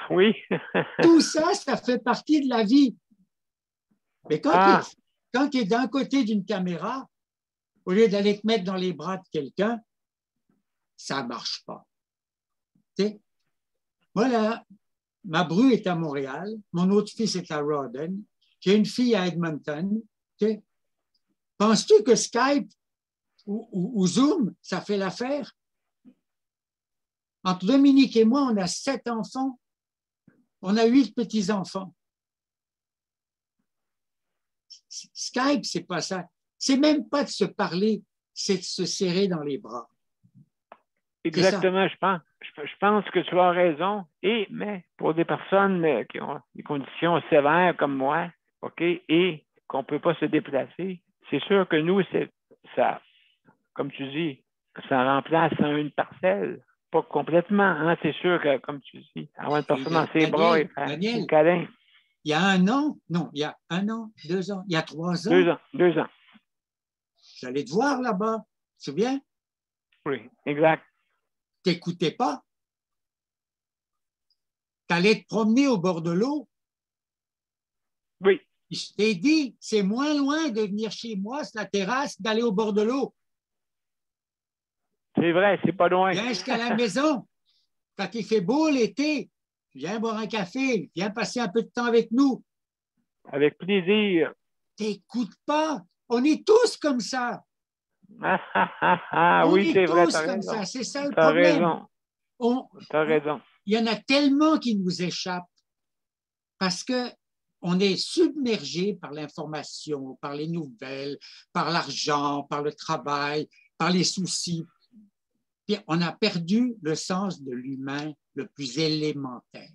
A: Oui.
E: Tout ça, ça fait partie de la vie. Mais quand tu es d'un côté d'une caméra, au lieu d'aller te mettre dans les bras de quelqu'un, ça ne marche pas. T'sais? Voilà, ma bru est à Montréal, mon autre fils est à Rawdon, j'ai une fille à Edmonton. T'sais? Penses-tu que Skype ou Zoom, ça fait l'affaire? Entre Dominique et moi, on a 7 enfants, on a 8 petits-enfants. Skype, c'est pas ça. C'est même pas de se parler, c'est de se serrer dans les bras.
A: Exactement, je pense que tu as raison. Mais pour des personnes qui ont des conditions sévères comme moi, OK, et qu'on ne peut pas se déplacer. C'est sûr que nous, ça, comme tu dis, ça remplace une parcelle. Pas complètement, hein? C'est sûr que, comme tu dis, avoir une personne dans ses bras et faire un câlin.
E: Il y a 1 an, non, il y a 1 an, 2 ans, il y a 3 ans.
A: 2 ans, 2 ans.
E: J'allais te voir là-bas, tu te souviens?
A: Oui, exact.
E: Tu n'écoutais pas. Tu allais te promener au bord de l'eau.
A: Oui.
E: Je t'ai dit, c'est moins loin de venir chez moi, sur la terrasse, d'aller au bord de l'eau.
A: C'est vrai, c'est pas loin.
E: Viens jusqu'à la maison. Quand il fait beau l'été, viens boire un café, viens passer un peu de temps avec nous.
A: Avec plaisir.
E: T'écoutes pas. On est tous comme ça.
A: Oui, c'est vrai, t'as
E: comme
A: raison.
E: ça. C'est ça le problème.
A: T'as raison.
E: Il y en a tellement qui nous échappent parce qu'on est submergé par l'information, par les nouvelles, par l'argent, par le travail, par les soucis. Puis on a perdu le sens de l'humain le plus élémentaire.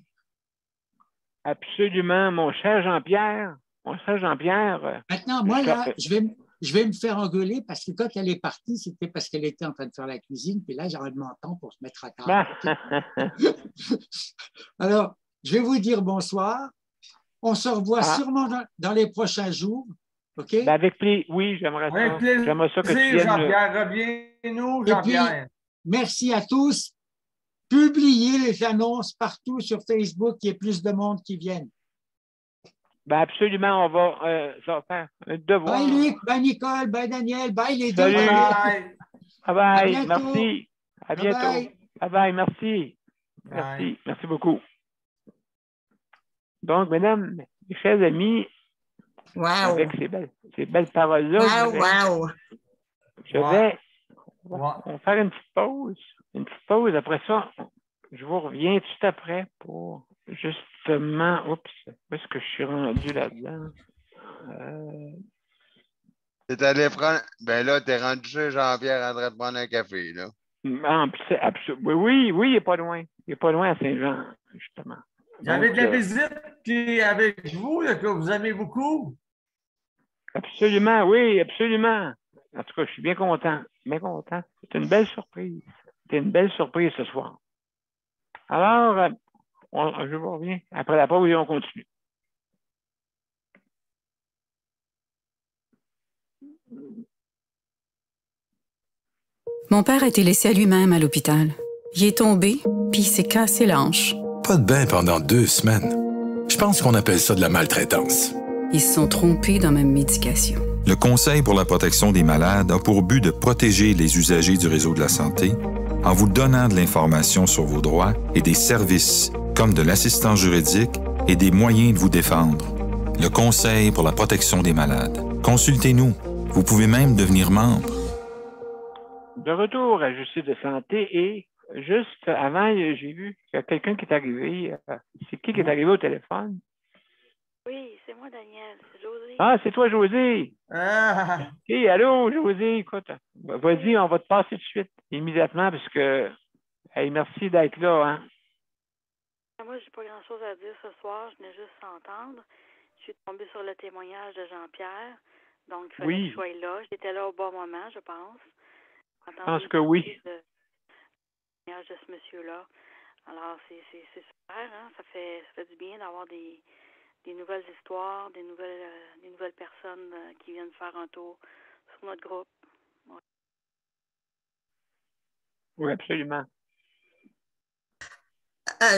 A: Absolument, mon cher Jean-Pierre.
E: Maintenant, moi, là, je vais me faire engueuler parce que quand elle est partie, c'était parce qu'elle était en train de faire la cuisine. Puis là, j'aurais mon temps pour se mettre à table. Alors, je vais vous dire bonsoir. On se revoit sûrement dans les prochains jours. OK?
A: Oui, j'aimerais ça.
B: Avec plaisir,
A: j'aimerais ça que tu viennes.
B: Jean-Pierre, reviens-nous, Jean-Pierre.
E: Merci à tous. Publiez les annonces partout sur Facebook, qu'il y ait plus de monde qui vienne.
A: Absolument, on va faire un devoir.
E: Bye Luc, bye Nicole, bye Daniel, bye les deux.
A: Bye. Bye.
E: À
A: merci. À bientôt. Bye bye, merci. Merci. Merci beaucoup. Donc, mesdames, mes chers amis, avec ces belles paroles-là, on va faire une petite pause. Une petite pause. Après ça, je vous reviens tout de suite après pour justement... Oups, où est-ce que je suis rendu là-dedans?
C: T'es allé prendre... Ben là, t'es rendu chez Jean-Pierre en train de prendre un café, là.
A: Oui, il n'est pas loin. Il n'est pas loin à Saint-Jean, justement.
B: J'avais de la visite qui avec vous, là, que vous aimez beaucoup.
A: Absolument, oui, absolument. En tout cas, je suis bien content. Bien content. C'est une belle surprise. C'est une belle surprise ce soir. Alors, je vous reviens. Après la pause, on continue.
H: Mon père a été laissé à lui-même à l'hôpital. Il est tombé, puis il s'est cassé la hanche.
I: Pas de bain pendant 2 semaines. Je pense qu'on appelle ça de la maltraitance.
H: Ils se sont trompés dans ma médication.
J: Le Conseil pour la protection des malades a pour but de protéger les usagers du réseau de la santé en vous donnant de l'information sur vos droits et des services comme de l'assistance juridique et des moyens de vous défendre. Le Conseil pour la protection des malades. Consultez-nous. Vous pouvez même devenir membre.
A: De retour à Justice de santé et juste avant, j'ai vu qu'il y a quelqu'un qui est arrivé. C'est qui est arrivé au téléphone?
K: Oui, c'est moi, Daniel. C'est Josée.
A: Ah, c'est toi, Josée. Hey, allô, Josée. Écoute, vas-y, on va te passer tout de suite, immédiatement, parce que, hey, merci d'être là. Hein.
K: Moi, j'ai pas grand-chose à dire ce soir. Je venais juste s'entendre. Je suis tombée sur le témoignage de Jean-Pierre. Donc, il fallait que je sois là. J'étais là au bon moment, je pense.
A: Je pense que oui.
K: Le témoignage de ce monsieur-là. Alors, c'est super. Hein? Ça fait du bien d'avoir des nouvelles histoires, des nouvelles personnes qui viennent faire un tour sur notre groupe. Ouais.
A: Oui, absolument.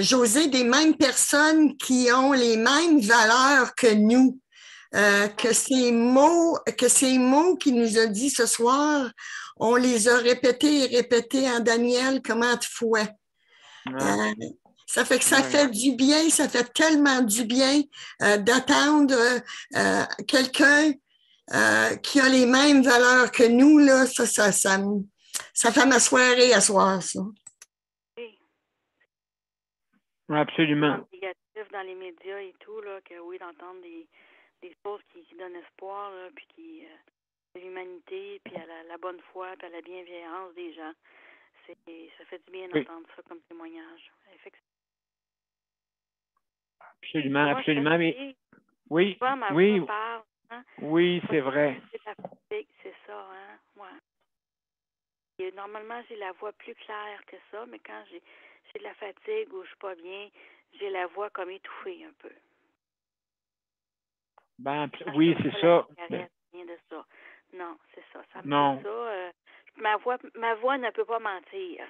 D: Josée, des mêmes personnes qui ont les mêmes valeurs que nous. Que ces mots qu'il nous a dit ce soir, on les a répétés et répétés en Daniel combien de fois. Ça fait que ça fait du bien, ça fait tellement du bien d'attendre quelqu'un qui a les mêmes valeurs que nous, là, ça fait ma soirée à soir, ça.
K: Oui.
A: Absolument.
K: Négatif dans les médias et tout, là, que oui, d'entendre des choses qui donnent espoir, là, puis qui à l'humanité, puis à la bonne foi, puis à la bienveillance des gens. Ça fait du bien d'entendre ça comme témoignage.
A: Absolument, absolument. Mais oui,
K: ma voix parle, Hein?
A: Oui, c'est vrai.
K: C'est ça, hein? Ouais. Et normalement, j'ai la voix plus claire que ça, mais quand j'ai de la fatigue ou je suis pas bien, j'ai la voix comme étouffée un peu.
A: Ben, oui, c'est ça.
K: Rien de ça. Non, c'est ça. Ça me fait ça. Ma voix ne peut pas mentir.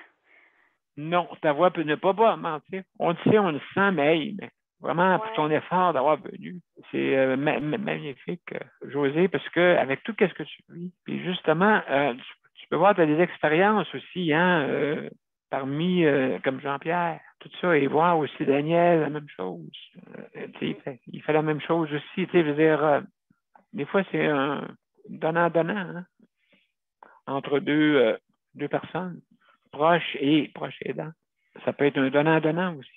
A: Non, ta voix ne peut pas mentir. On le sait, on le sent, mais vraiment, pour ton effort d'avoir venu, c'est magnifique, Josée, parce que avec tout ce que tu vis, puis justement, tu peux voir, tu as des expériences aussi, hein, parmi, comme Jean-Pierre, tout ça, et voir aussi Daniel, la même chose. Il fait la même chose aussi, je veux dire, des fois, c'est un donnant-donnant, hein, entre deux personnes, proches aidants. Ça peut être un donnant-donnant aussi.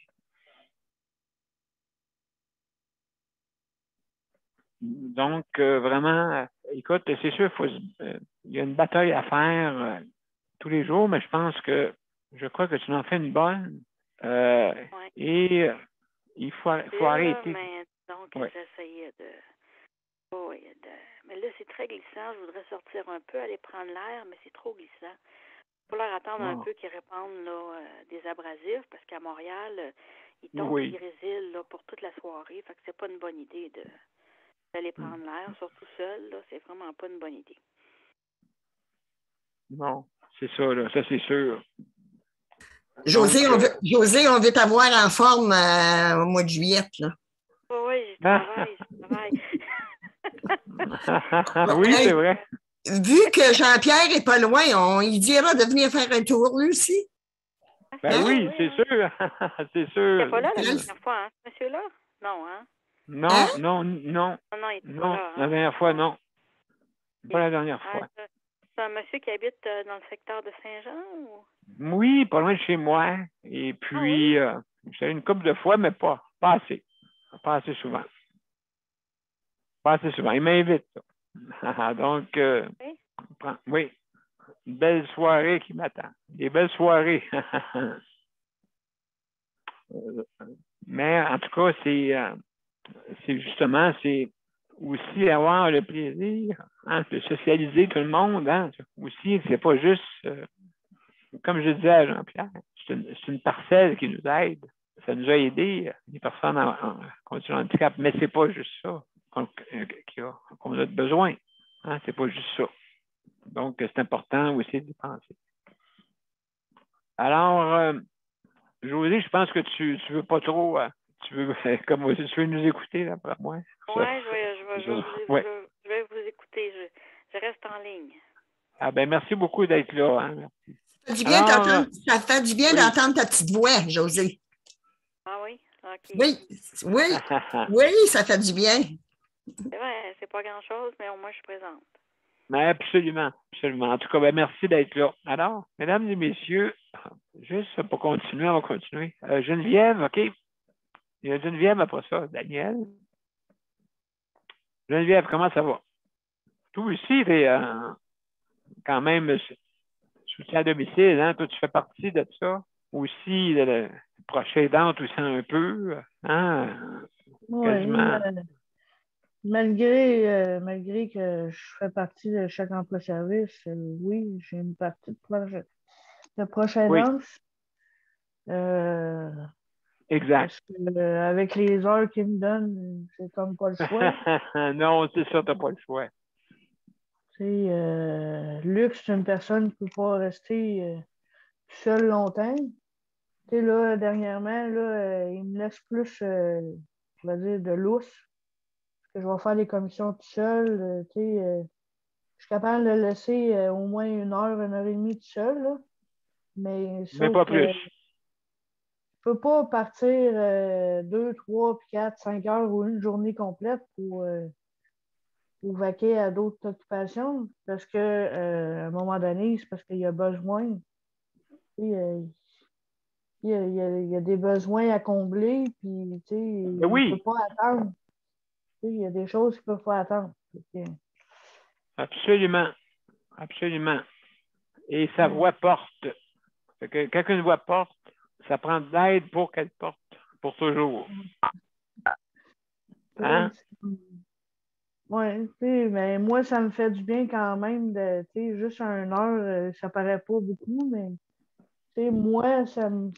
A: Donc, vraiment, écoute, c'est sûr, il y a une bataille à faire tous les jours, mais je crois que tu en fais une bonne. Et il faut arrêter.
K: Mais donc, j'essayais de... Mais là, c'est très glissant. Je voudrais sortir un peu, aller prendre l'air, mais c'est trop glissant. Il faut leur attendre un peu qu'ils répandent là, des abrasifs, parce qu'à Montréal, ils tombent du grésil là, pour toute la soirée. Fait que c'est pas une bonne idée d'aller prendre l'air, surtout seul. Là, c'est vraiment pas une bonne idée.
A: Non, c'est ça, là. Ça, c'est sûr.
D: Josée, on veut t'avoir en forme au mois de juillet, là.
K: Oui, je travaille.
A: Oui, c'est vrai.
D: Vu que Jean-Pierre n'est pas loin, on lui dira de venir faire un tour, lui aussi.
A: Ben oui, c'est sûr. C'est sûr.
K: Il n'est pas là la dernière fois, hein, ce monsieur-là? Non, hein?
A: Non.
K: Non, il était pas là.
A: La dernière fois, non. Pas la dernière fois.
K: C'est un monsieur qui habite dans le secteur de Saint-Jean? Ou?
A: Oui, pas loin de chez moi. Et puis, j'ai une couple de fois, mais pas assez. Pas assez souvent. Pas assez souvent. Il m'invite. Donc, oui, une belle soirée qui m'attend. Des belles soirées. Mais en tout cas, c'est justement, c'est aussi avoir le plaisir de socialiser tout le monde. Hein. Aussi, c'est pas juste, comme je disais à Jean-Pierre, c'est une parcelle qui nous aide. Ça nous a aidé, les personnes en condition de handicap, mais c'est pas juste ça qu'on a besoin. Hein. C'est pas juste ça. Donc, c'est important aussi d'y penser. Alors, Josée, je pense que tu veux pas trop, tu veux nous écouter, là, pour moi.
K: Oui, je vais vous écouter. Je reste en ligne.
A: Ah ben, merci beaucoup d'être là. Hein. Merci.
D: Ça fait du bien d'entendre ta petite voix, Josée.
K: Ah oui? OK.
D: Oui, ça fait du bien.
K: C'est vrai, c'est pas grand-chose, mais au moins je suis présente.
A: Mais absolument, absolument. En tout cas, ben, merci d'être là. Alors, mesdames et messieurs, juste pour continuer, on va continuer. Geneviève, OK? Il y a Geneviève après ça, Daniel. Geneviève, comment ça va? Toi aussi, tu es quand même soutien à domicile, hein? Toi, tu fais partie de ça. Aussi, le prochain aidante aussi un peu, hein? Quasiment.
L: Malgré que je fais partie de chaque emploi-service, oui, j'ai une partie de proche aidance.
A: Exact.
L: Parce que, avec les heures qu'ils me donnent, c'est comme pas le choix.
A: Non, c'est ça, t'as pas le choix.
L: Luc, c'est une personne qui ne peut pas rester seule longtemps. Là, dernièrement, là, il me laisse plus, on va dire, de lousse. Que je vais faire les commissions tout seul. Je suis capable de le laisser au moins 1 heure, 1h30 tout seul. Là. Mais
A: pas plus.
L: Je ne peux pas partir 2, 3, 4, 5 heures ou une journée complète pour vaquer à d'autres occupations. Parce que à un moment donné, c'est parce qu'il y a besoin. Il y a des besoins à combler, puis il ne peut pas attendre. Il y a des choses qu'il ne peut pas attendre.
A: Absolument. Absolument. Et sa voix porte. Quand une voix porte, ça prend de l'aide pour qu'elle porte, pour toujours. Hein?
L: Oui, mais moi, ça me fait du bien quand même de, juste 1 heure, ça paraît pas beaucoup, mais moi, ça me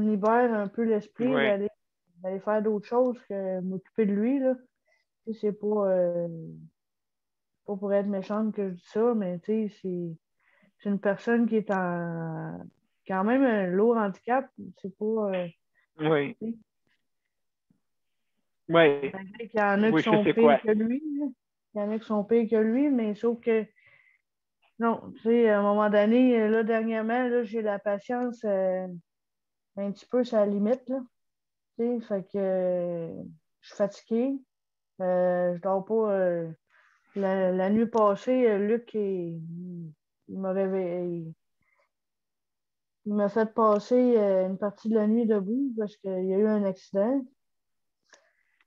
L: libère un peu l'esprit d'aller faire d'autres choses que m'occuper de lui, là. C'est pas pour être méchante que je dis ça, mais c'est une personne qui est en quand même un lourd handicap. C'est pas.
A: Oui. Oui.
L: Il y en a qui sont pires que lui. Il y en a qui sont pires que lui, mais sauf que non, à un moment donné, là, dernièrement, là, j'ai la patience un petit peu sur la limite, là. Fait que je suis fatiguée. Je dors pas. La nuit passée, Luc, il m'a réveillé. Il m'a fait passer une partie de la nuit debout parce qu'il y a eu un accident.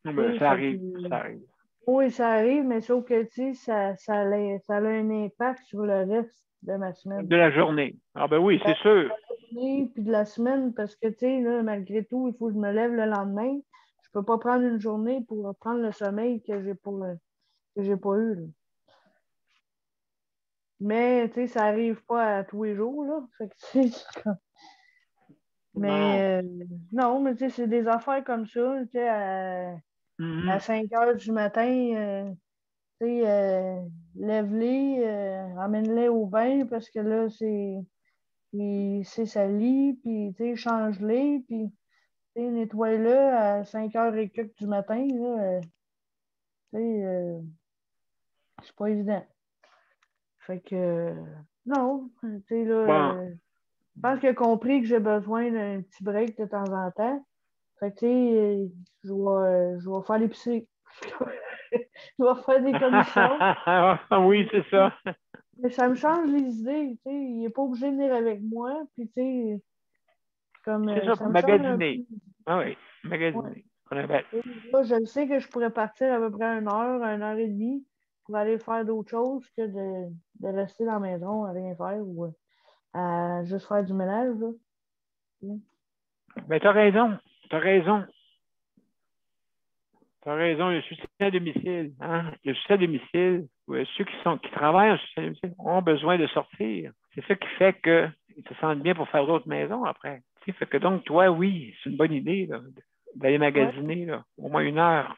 A: Non, mais ça arrive, ça arrive.
L: Oui, ça arrive, mais sauf que ça a un impact sur le reste de ma semaine.
A: De la journée. Ah ben oui, c'est sûr.
L: De la journée puis de la semaine, parce que là, malgré tout, il faut que je me lève le lendemain. Je peux pas prendre une journée pour prendre le sommeil que j'ai pas eu. Là. Mais ça arrive pas à tous les jours, là. Fait que, mais non, mais c'est des affaires comme ça, à 5 heures du matin, lève-les, emmène-les au bain parce que là, c'est sali, puis change-les, puis nettoie-le à 5 heures et quelques du matin, là, c'est pas évident. Fait que, non, là, je pense qu'il a compris que j'ai besoin d'un petit break de temps en temps. Fait que, je vais faire l'épicerie. Je vais faire des commissions.
A: Oui, c'est ça.
L: Mais ça me change les idées. Il n'est pas obligé de venir avec moi. Puis, comme,
A: c'est ça,
L: ça me
A: magasiner. Ah oui, magasiner.
L: Ouais. Là, je le sais que je pourrais partir à peu près 1 heure et demie pour aller faire d'autres choses que de rester dans la maison à rien faire ou à juste faire du ménage. Là.
A: Ben, tu as raison. Tu as raison. Tu as raison, le soutien à domicile. Hein? Le soutien à domicile, ceux qui travaillent en soutien à domicile ont besoin de sortir. C'est ça qui fait qu'ils se sentent bien pour faire d'autres maisons après. Fait que donc, toi, oui, c'est une bonne idée d'aller magasiner au moins 1 heure.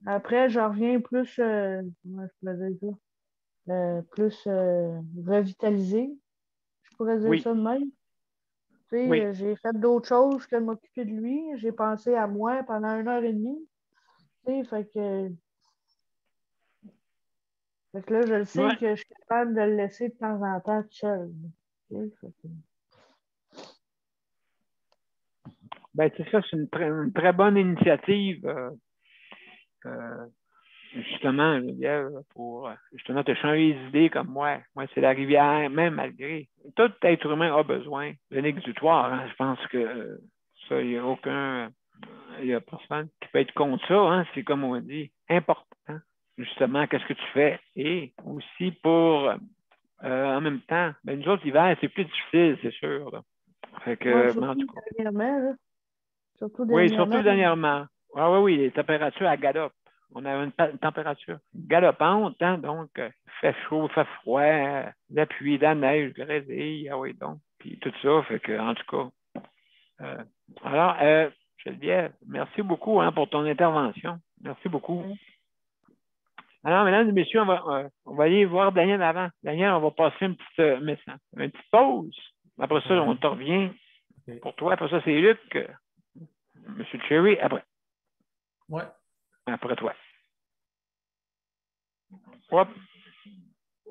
L: Après, je reviens plus, comment je pourrais dire ça? Plus revitalisé. Je pourrais dire ça de même. J'ai fait d'autres choses que de m'occuper de lui. J'ai pensé à moi pendant 1 heure et demie. Fait que là, je le sais que je suis capable de le laisser de temps en temps tout seul.
A: Ben, c'est ça, c'est une très bonne initiative, justement, Geneviève, pour justement te changer les idées comme moi. Moi, c'est la rivière, même malgré. Tout être humain a besoin d'un exutoire. Hein. Je pense que ça, il n'y a aucun. Il n'y a personne qui peut être contre ça. Hein. C'est comme on dit, important. Justement, qu'est-ce que tu fais? Et aussi pour, en même temps, ben, nous autres, l'hiver, c'est plus difficile, c'est sûr. Là. Fait que,
L: surtout
A: dernièrement. Ah oui, les températures à galop. On a une température galopante, hein, donc il fait chaud, il fait froid, la pluie, la neige, le grésille, ah oui, donc, puis tout ça, fait que, en tout cas. Alors, Geneviève, merci beaucoup pour ton intervention. Merci beaucoup. Alors, mesdames et messieurs, on va aller voir Daniel avant. Daniel, on va passer une petite pause. Après ça, on te revient pour toi. Après ça, c'est Luc. Monsieur Cherry, après.
B: Oui.
A: Après toi. Hop.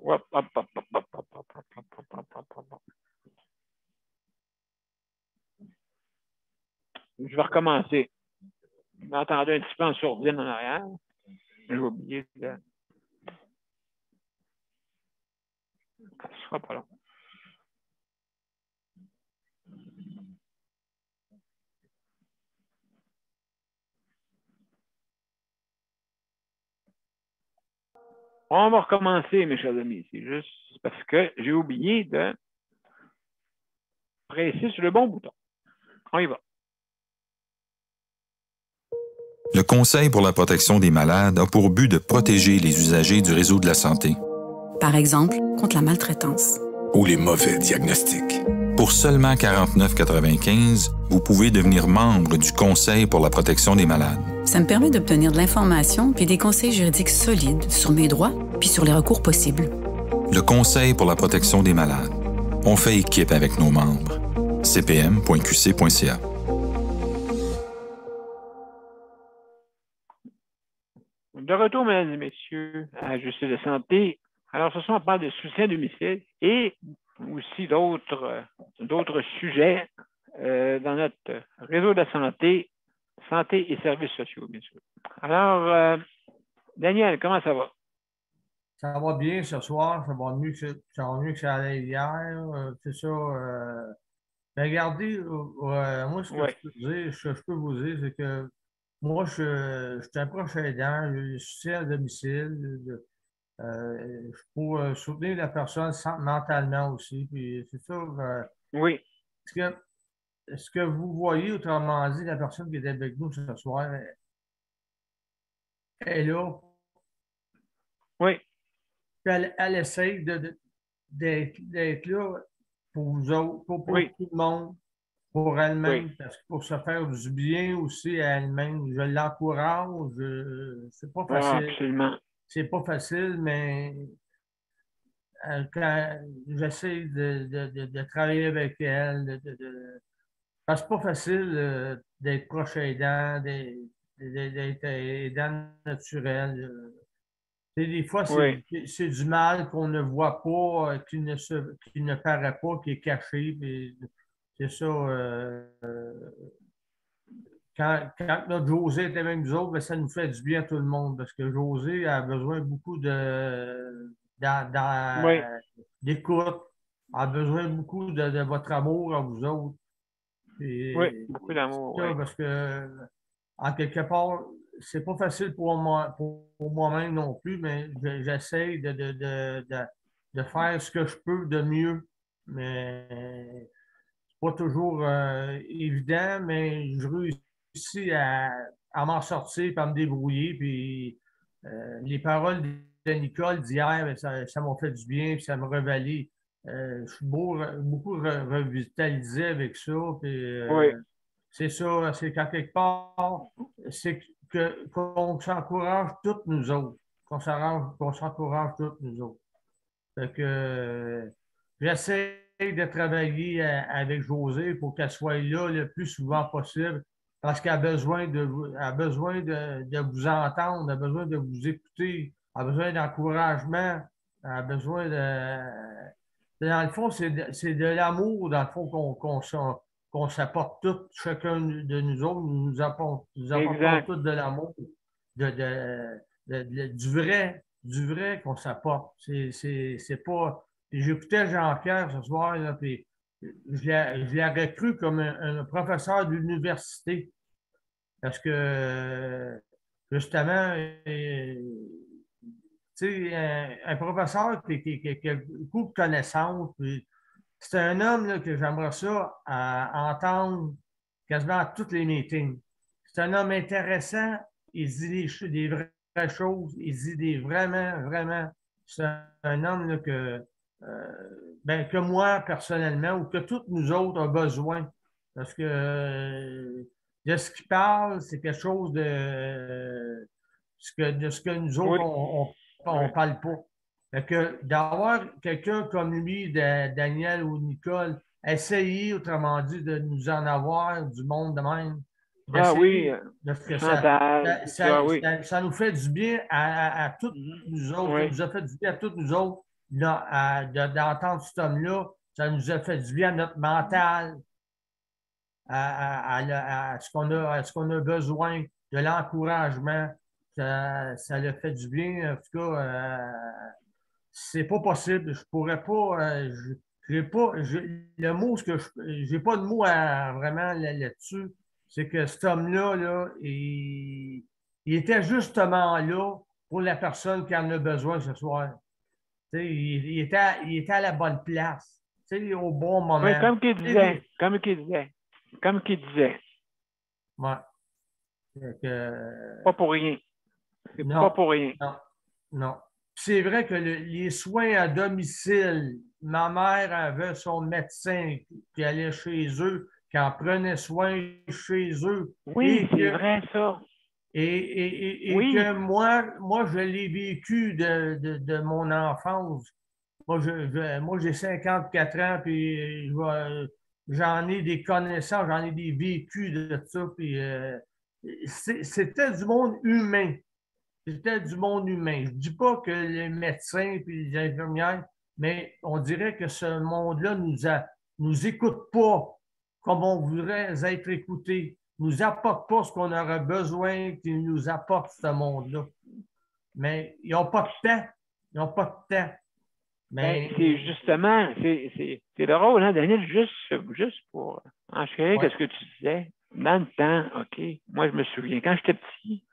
A: Hop, hop, hop, hop, hop, hop, hop, hop, hop, hop, hop, hop. Je vais recommencer. Vous m'entendez un petit peu en sourdine en arrière. J'ai oublié de... Ça ne sera pas long. On va recommencer, mes chers amis. C'est juste parce que j'ai oublié de presser sur le bon bouton. On y va.
J: Le Conseil pour la protection des malades a pour but de protéger les usagers du réseau de la santé.
H: Par exemple, contre la maltraitance.
I: Ou les mauvais diagnostics.
J: Pour seulement 49,95 $, vous pouvez devenir membre du Conseil pour la protection des malades.
H: Ça me permet d'obtenir de l'information puis des conseils juridiques solides sur mes droits puis sur les recours possibles.
J: Le Conseil pour la protection des malades. On fait équipe avec nos membres. cpm.qc.ca.
A: De retour, mesdames et messieurs, à Justice de santé. Alors, ce soir, on parle de soutien à domicile et aussi d'autres sujets dans notre réseau de la santé et services sociaux, bien sûr. Alors, Daniel, comment ça va?
B: Ça va bien ce soir, ça va mieux que ça allait hier. C'est ça. Ben regardez, moi, ce que je peux vous dire, c'est que moi, je suis un proche aidant, je suis à domicile. Pour soutenir la personne mentalement aussi. Puis c'est ça.
A: Oui.
B: Est-ce que vous voyez, autrement dit, la personne qui est avec nous ce soir, elle est là?
A: Oui.
B: Elle essaye d'être là pour vous autres, pour tout le monde, pour elle-même, parce que pour se faire du bien aussi à elle-même. Je l'encourage. C'est pas facile.
A: Absolument.
B: C'est pas facile, mais quand j'essaie de travailler avec elle, parce que c'est pas facile d'être proche aidant, d'être aidant naturel. Des fois, c'est du mal qu'on ne voit pas, qui ne paraît pas, qui est caché. C'est ça. Quand notre José était avec nous autres, ben, ça nous fait du bien à tout le monde parce que José a besoin beaucoup d'écoute, a besoin beaucoup de votre amour à vous autres.
A: Oui, beaucoup d'amour.
B: Parce que, en quelque part, c'est pas facile pour moi-même non plus, mais j'essaie de faire ce que je peux de mieux. Mais c'est pas toujours évident, mais je réussis à m'en sortir et à me débrouiller. Puis les paroles de Nicole d'hier, ça m'a fait du bien et ça m'a révélé. Je suis beaucoup revitalisé avec ça. Puis, c'est ça, c'est qu'à quelque part, c'est qu'on s'encourage toutes nous autres. Qu'on s'encourage toutes nous autres. Fait que j'essaie de travailler avec Josée pour qu'elle soit là le plus souvent possible parce qu'elle a besoin de vous entendre, elle a besoin de vous écouter, elle a besoin d'encouragement, elle a besoin de... Dans le fond, c'est de l'amour, dans le fond, qu'on s'apporte tous, chacun de nous autres, nous apportons tous de l'amour, du vrai qu'on s'apporte. C'est pas... J'écoutais Jean-Pierre ce soir, là, puis je l'aurais cru comme un professeur de l'université. Parce que, justement, un professeur qui a beaucoup de connaissances, c'est un homme là, que j'aimerais ça entendre quasiment à tous les meetings. C'est un homme intéressant, il dit des vraies choses, il dit vraiment, c'est un homme là, que moi, personnellement, ou que tous nous autres avons besoin. Parce que de ce qu'il parle, c'est quelque chose de ce que nous autres, on ne parle pas. Fait que d'avoir quelqu'un comme lui, Daniel ou Nicole, essayer, autrement dit, de nous en avoir du monde de même. Parce que ça nous fait du bien à tous nous autres. Ça nous a fait du bien à tous nous autres d'entendre cet homme-là. Ça nous a fait du bien à notre mental, à ce qu'on a besoin, de l'encouragement. Ça le fait du bien. En tout cas, c'est pas possible. Je pourrais pas. J'ai pas le mot, j'ai pas de mot vraiment là-dessus. C'est que cet homme-là, là, il était justement là pour la personne qui en a besoin ce soir. Il était à la bonne place, au bon moment.
A: Oui, comme qu'il disait. Ouais. Pas pour rien. C'est pas pour rien.
B: Non. C'est vrai que les soins à domicile, ma mère avait son médecin qui allait chez eux, qui en prenait soin chez eux.
A: Oui, c'est vrai, ça.
B: Et que moi, je l'ai vécu de mon enfance. Moi, j'ai 54 ans, puis j'en ai des connaissances, j'en ai des vécus de ça. Puis c'était du monde humain. C'était du monde humain. Je ne dis pas que les médecins et les infirmières, mais on dirait que ce monde-là nous écoute pas comme on voudrait être écouté. Nous apporte pas ce qu'on aurait besoin qu'ils nous apportent, ce monde-là. Mais ils n'ont pas de temps. Ils n'ont pas de temps.
A: Mais c'est justement, c'est drôle, hein, Daniel, juste pour enchérir ce que tu disais. Dans le temps, OK, moi, je me souviens, quand j'étais petit,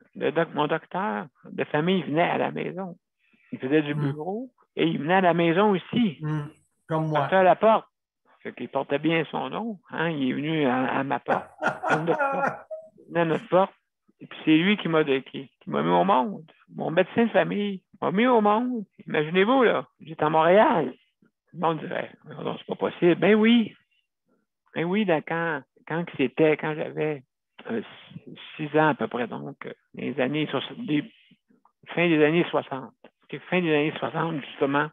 A: mon docteur de famille venait à la maison. Il faisait du bureau et il venait à la maison aussi.
B: Comme moi.
A: À la porte. Fait qu'il portait bien son nom. Hein? Il est venu à ma porte. À notre porte. Et puis c'est lui qui m'a mis au monde. Mon médecin de famille m'a mis au monde. Imaginez-vous, là, j'étais à Montréal. Le monde dirait, non, c'est pas possible. Ben oui. Ben oui, quand j'avais 6 ans à peu près, donc, fin des années 60. Fin des années 60, justement.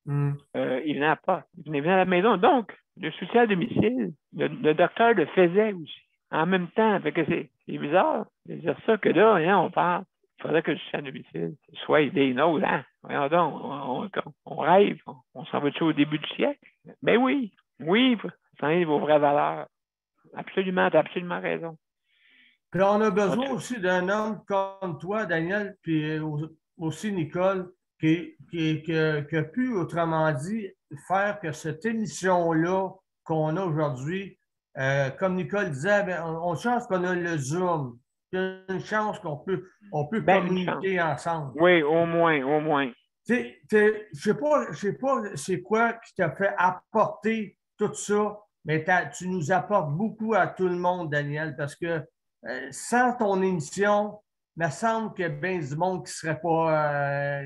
A: Il venait à pas. Il venait à la maison. Donc, le soutien à domicile, le docteur le faisait aussi. En même temps, fait que c'est bizarre de dire ça que là, hein, on parle. Il faudrait que le soutien à domicile soit des nôtres, hein? Voyons donc, on rêve. On s'en va-tu au début du siècle? Ben oui. Oui, ça en est vos vraies valeurs. Absolument, tu as absolument raison.
B: Puis on a besoin aussi d'un homme comme toi, Daniel, puis aussi Nicole, qui a pu, autrement dit, faire que cette émission-là qu'on a aujourd'hui, comme Nicole disait, on chance qu'on a le Zoom. Il y a une chance qu'on peut communiquer ensemble.
A: Oui, au moins.
B: Je ne sais pas c'est quoi qui t'a fait apporter tout ça, mais tu nous apportes beaucoup à tout le monde, Daniel, parce que sans ton émission, il me semble qu'il y a bien du monde qui ne serait pas...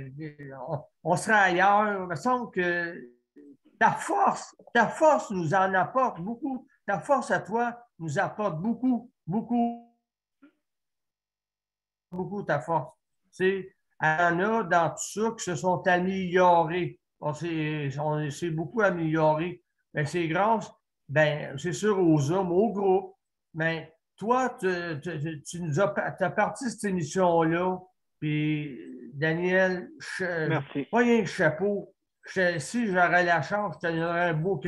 B: on serait ailleurs. Il me semble que ta force nous en apporte beaucoup. Ta force à toi nous apporte beaucoup ta force. Il y en a dans tout ça qui se sont améliorés. On s'est beaucoup amélioré. Mais c'est grâce, c'est sûr, aux hommes, au groupe. Mais toi, tu nous as parti cette émission-là. Puis, Daniel,
A: merci.
B: Pas rien de chapeau. Si j'aurais la chance, je te donnerais un beau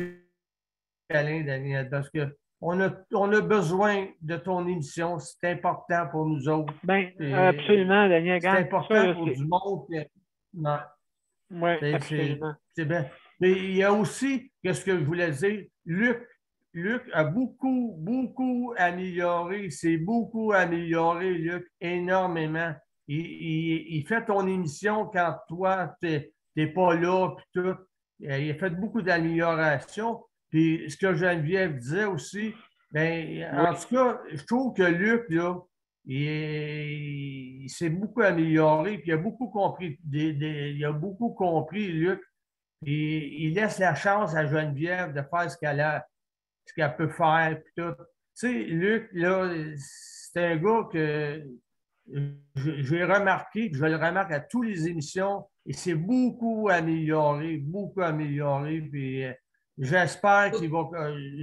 B: câlin, Daniel, parce qu'on a besoin de ton émission. C'est important pour nous autres.
A: Absolument, Daniel.
B: C'est important pour du monde.
A: Oui, absolument.
B: C'est bien. Mais il y a aussi, qu'est-ce que je voulais dire, Luc a beaucoup amélioré. C'est beaucoup amélioré, Luc, énormément. Il fait ton émission quand toi, tu n'es pas là, puis tout. Il a fait beaucoup d'améliorations. Puis ce que Geneviève disait aussi, en tout cas, je trouve que Luc, là, il s'est beaucoup amélioré, puis il a beaucoup compris. Il a beaucoup compris, Luc. Puis il laisse la chance à Geneviève de faire ce qu'elle peut faire, puis tout. Tu sais, Luc, là, c'est un gars que j'ai remarqué, je le remarque à toutes les émissions, et c'est beaucoup amélioré, puis j'espère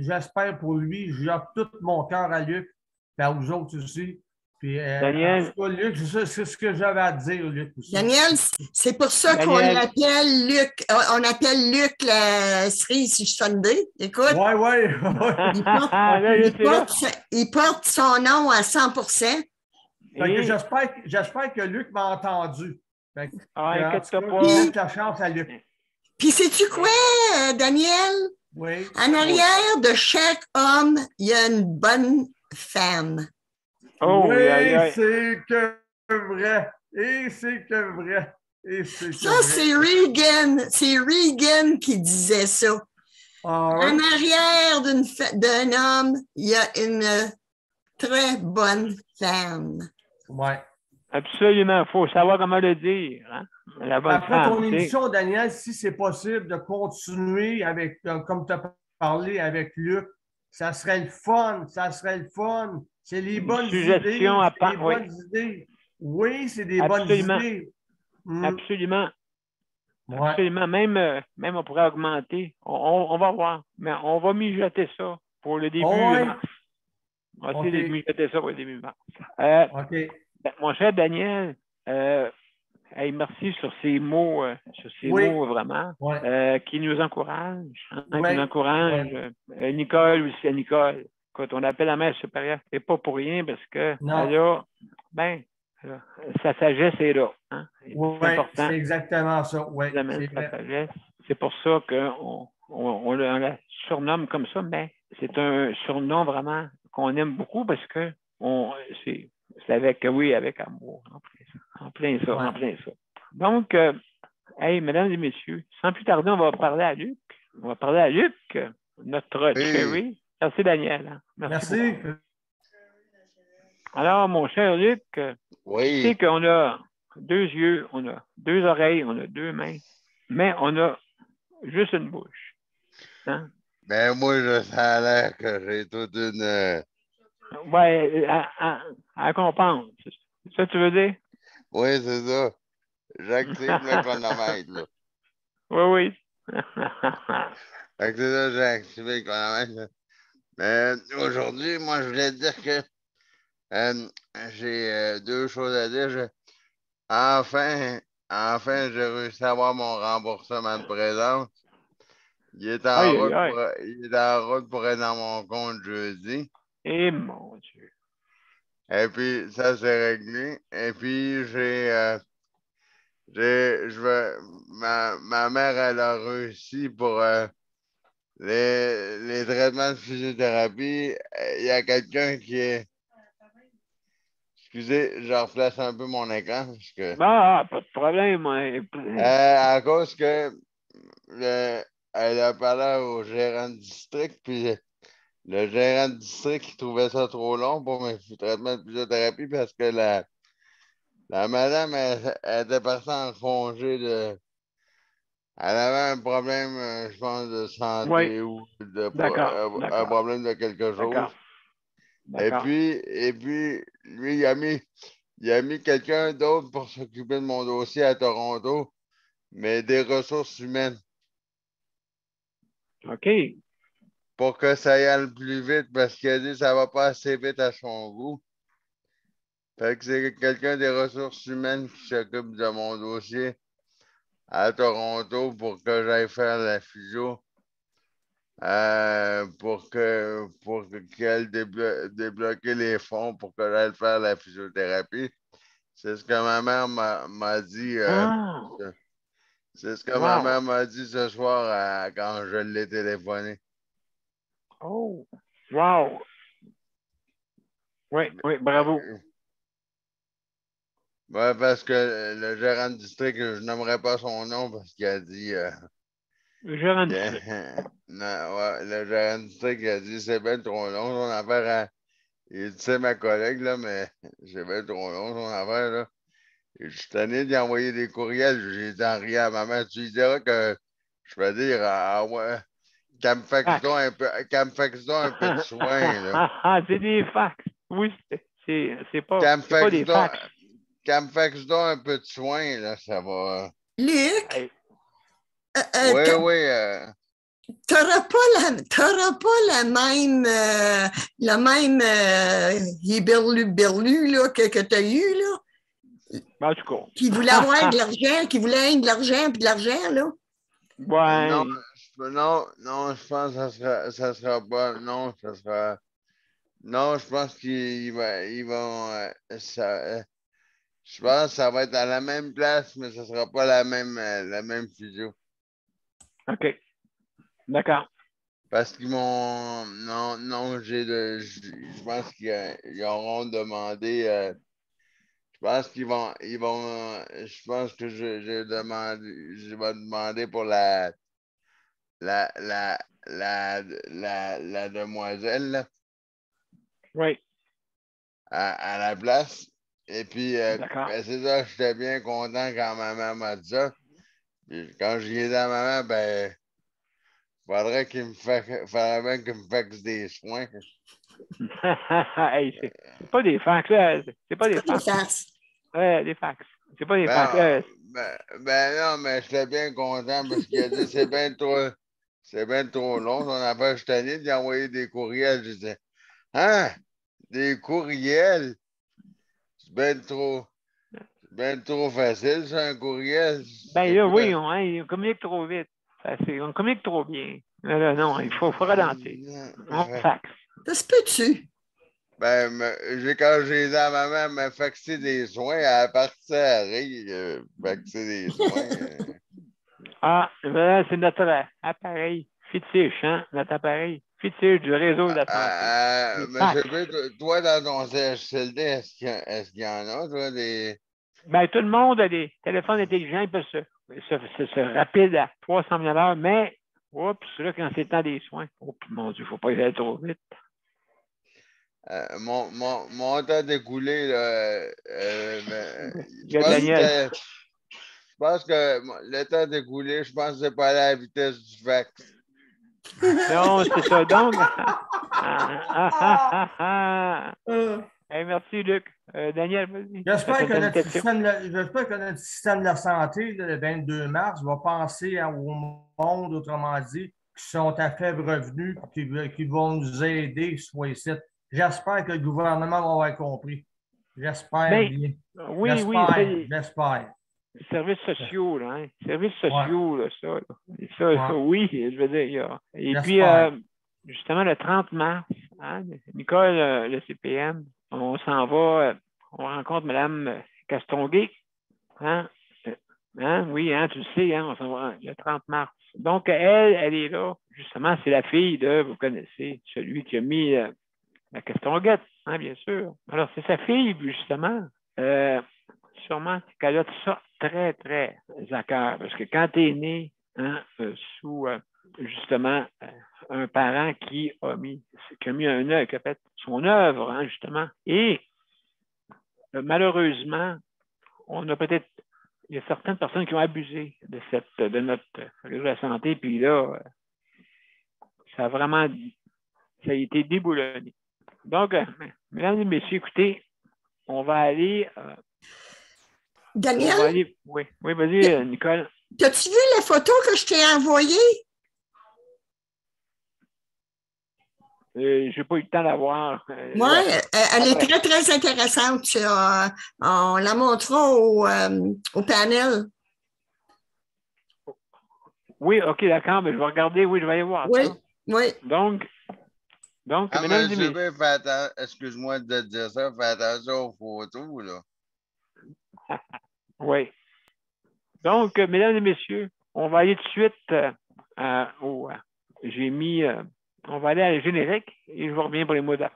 B: j'espère pour lui, j'offre tout mon cœur à Luc, et aux autres aussi. Puis,
A: Daniel.
B: En tout cas, Luc, c'est ce que j'avais à dire, Luc aussi.
D: Daniel, c'est pour ça qu'on l'appelle Luc. On appelle Luc la cerise Sunday. Écoute.
B: Oui.
D: Il porte son nom à 100%.
B: J'espère que Luc m'a entendu.
A: Inquiète-toi pas.
B: La chance à Luc.
D: Puis sais-tu quoi, Daniel?
B: Oui.
D: En arrière de chaque homme, il y a une bonne femme.
B: Oui, c'est que vrai. Et c'est que vrai.
D: Ça, c'est Reagan. C'est Reagan qui disait ça. En arrière d'un homme, il y a une très bonne femme.
B: Oui.
A: Absolument. Il faut savoir comment le dire. Hein? La bonne
B: Après
A: femme,
B: ton émission, Daniel, si c'est possible de continuer avec, comme tu as parlé avec Luc, ça serait le fun. Ça serait le fun. C'est les bonnes idées. C'est des bonnes idées. Oui, c'est des bonnes idées.
A: Absolument.
B: Ouais.
A: Absolument. Même on pourrait augmenter. On va voir. Mais on va mijoter ça pour le début mars. On va essayer de mijoter ça pour le début mars. Mon cher Daniel, merci sur ces mots, mots vraiment, qui nous encouragent. Hein, qui nous encouragent. Nicole aussi, Nicole. Quand on appelle la mère supérieure, c'est pas pour rien parce que là, sa sagesse est là. Hein?
B: C'est important. C'est exactement ça.
A: Sa sagesse. C'est pour ça qu'on la surnomme comme ça, mais c'est un surnom vraiment qu'on aime beaucoup parce que c'est avec amour. En plein ça. Donc, mesdames et messieurs, sans plus tarder, on va parler à Luc. Notre Cherry. Merci, Daniel. Hein? Merci. Alors, mon cher Luc, tu sais qu'on a 2 yeux, on a 2 oreilles, on a 2 mains, mais on a juste une bouche. Hein?
C: Ben, moi, ça a l'air que j'ai toute une...
A: Oui, à comprendre. C'est ça que tu veux dire?
C: Oui, c'est ça. J'active le chronomètre, là.
A: Oui.
C: Fait que c'est ça, j'ai activé le chronomètre. Mais aujourd'hui, moi, je voulais dire que j'ai 2 choses à dire. Enfin, j'ai réussi à avoir mon remboursement de présence. Il est en route pour être dans mon compte jeudi.
A: Eh mon Dieu.
C: Et puis, ça s'est réglé. Et puis, ma mère, elle a réussi pour les traitements de physiothérapie. Il y a quelqu'un qui est... Excusez, je replace un peu mon écran. Parce que...
A: pas de problème.
C: À cause que elle a parlé au gérant de district, puis le gérant de district il trouvait ça trop long pour mes traitements de physiothérapie parce que la madame, elle était partie en congé de... Elle avait un problème, je pense, de santé ou un problème de quelque chose. Et puis, lui, il a mis quelqu'un d'autre pour s'occuper de mon dossier à Toronto, mais des ressources humaines.
A: OK.
C: Pour que ça y aille plus vite, parce qu'il a dit que ça ne va pas assez vite à son goût. Fait que c'est quelqu'un des ressources humaines qui s'occupe de mon dossier à Toronto pour que j'aille faire la physio. Pour qu'elle débloque les fonds pour que j'aille faire la physiothérapie. C'est ce que ma mère m'a dit. C'est ce que ma mère m'a dit ce soir quand je l'ai téléphoné.
A: Oh, wow! Oui, bravo.
C: Oui, parce que le gérant de district, je n'aimerais pas son nom parce qu'il a dit...
A: le gérant de district.
C: Le gérant de district a dit c'est bien trop long son affaire. Il dit c'est ma collègue, là, mais c'est bien trop long son affaire. Là. Et je suis tanné d'y envoyer des courriels. J'ai dit en riant à ma mère, tu lui diras que je peux dire qu'elle me faxe donc un peu de soin. Là.
A: C'est des fax. Oui, c'est pas des fax.
C: Qu'elle me faxe donc un peu de soin, là, ça va.
D: Luc?
C: Oui.
D: T'auras pas la même berlu là, que tu as eu, là.
A: En tout cas.
D: Qui voulait avoir de l'argent, qui voulait de l'argent puis de l'argent, là.
A: Ouais.
C: Non, je pense que ça sera pas. Non, ça sera. Non, je pense qu'ils vont. Je pense que ça va être à la même place, mais ça sera pas la même physio.
A: OK. D'accord.
C: Parce qu'ils m'ont. Non, je pense qu'ils auront demandé. Je pense qu'ils vont. Je pense que je vais demander pour la demoiselle. Là.
A: Oui.
C: à la place. Et puis,
A: ben,
C: c'est ça, j'étais bien content quand maman m'a dit ça. Puis, quand j'y ai dit à maman, ben, faudrait faudrait bien qu'il me fasse des soins.
A: Hey, c'est pas des fax, là. C'est pas des fax. Ouais, des fax. C'est pas des fax.
C: Ben non, mais j'étais bien content parce qu'il a dit c'est bien trop long. On n'a pas tanné d'y envoyer des courriels. Je disais, hein? Des courriels? C'est bien trop facile, ça, un courriel.
A: Ben là, oui, on communique trop vite. On communique trop bien. Là, non, il faut ralentir. On faxe.
D: Ça se peut-tu?
C: Ben, quand j'ai dit à ma maman, m'a faxé des soins, elle a parti à rire, faxer des soins.
A: Ah, ben, c'est notre appareil fétiche, hein? Notre appareil fétiche du réseau de la santé.
C: Monsieur B, toi, dans ton CHSLD, est-ce qu'il y en a, toi, des...
A: Ben, tout le monde a des téléphones intelligents, ils peuvent se rapide à 300 000 à l'heure, mais, oups, là, quand c'est le temps des soins, oh, mon Dieu, il ne faut pas y aller trop vite.
C: Mon temps d'écouler,
A: je
C: pense que le temps d'écouler, je pense que c'est pas à la vitesse du fax.
A: Non, c'est ça. Donc, hey, merci, Luc. Daniel, vas-y.
B: J'espère que notre système de la santé, le 22 mars, va penser au monde, autrement dit, qui sont à faible revenu, qui vont nous aider, soit ici. J'espère que le gouvernement va avoir compris. J'espère bien.
A: Oui,
B: j'espère.
A: Services sociaux, là, hein? Services sociaux, là, ça, oui, je veux dire. Et puis, justement, le 30 mars, hein, Nicole, le CPM, on s'en va, on rencontre Mme Castonguay. Hein? Oui, hein, tu le sais, hein, on s'en va le 30 mars. Donc, elle est là. Justement, c'est la fille de, vous connaissez, celui qui a mis la Castonguette, hein, bien sûr. Alors, c'est sa fille, justement. Sûrement qu'elle a ça très, très à cœur. Parce que quand tu es né sous, justement, un parent qui a mis un œuvre, qui a fait son œuvre, hein, justement. Et malheureusement, il y a certaines personnes qui ont abusé de notre réseau de la santé, puis là, ça a été déboulonné. Donc, mesdames et messieurs, écoutez, on va aller...
D: Daniel?
A: Oui, vas-y, Nicole.
D: As-tu vu la photo que je t'ai envoyée?
A: Je n'ai pas eu le temps d'avoir.
D: Oui, elle est très, très intéressante. On la montrera au panel.
A: Oui, OK, d'accord, mais je vais regarder. Oui, je vais aller voir.
D: Oui,
A: ça.
D: Oui.
A: Donc
C: mesdames et messieurs, excuse-moi de te dire ça, fais attention aux photos, là.
A: Oui. Donc, mesdames et messieurs, on va aller tout de suite on va aller à la générique et je vous reviens pour les mots d'art.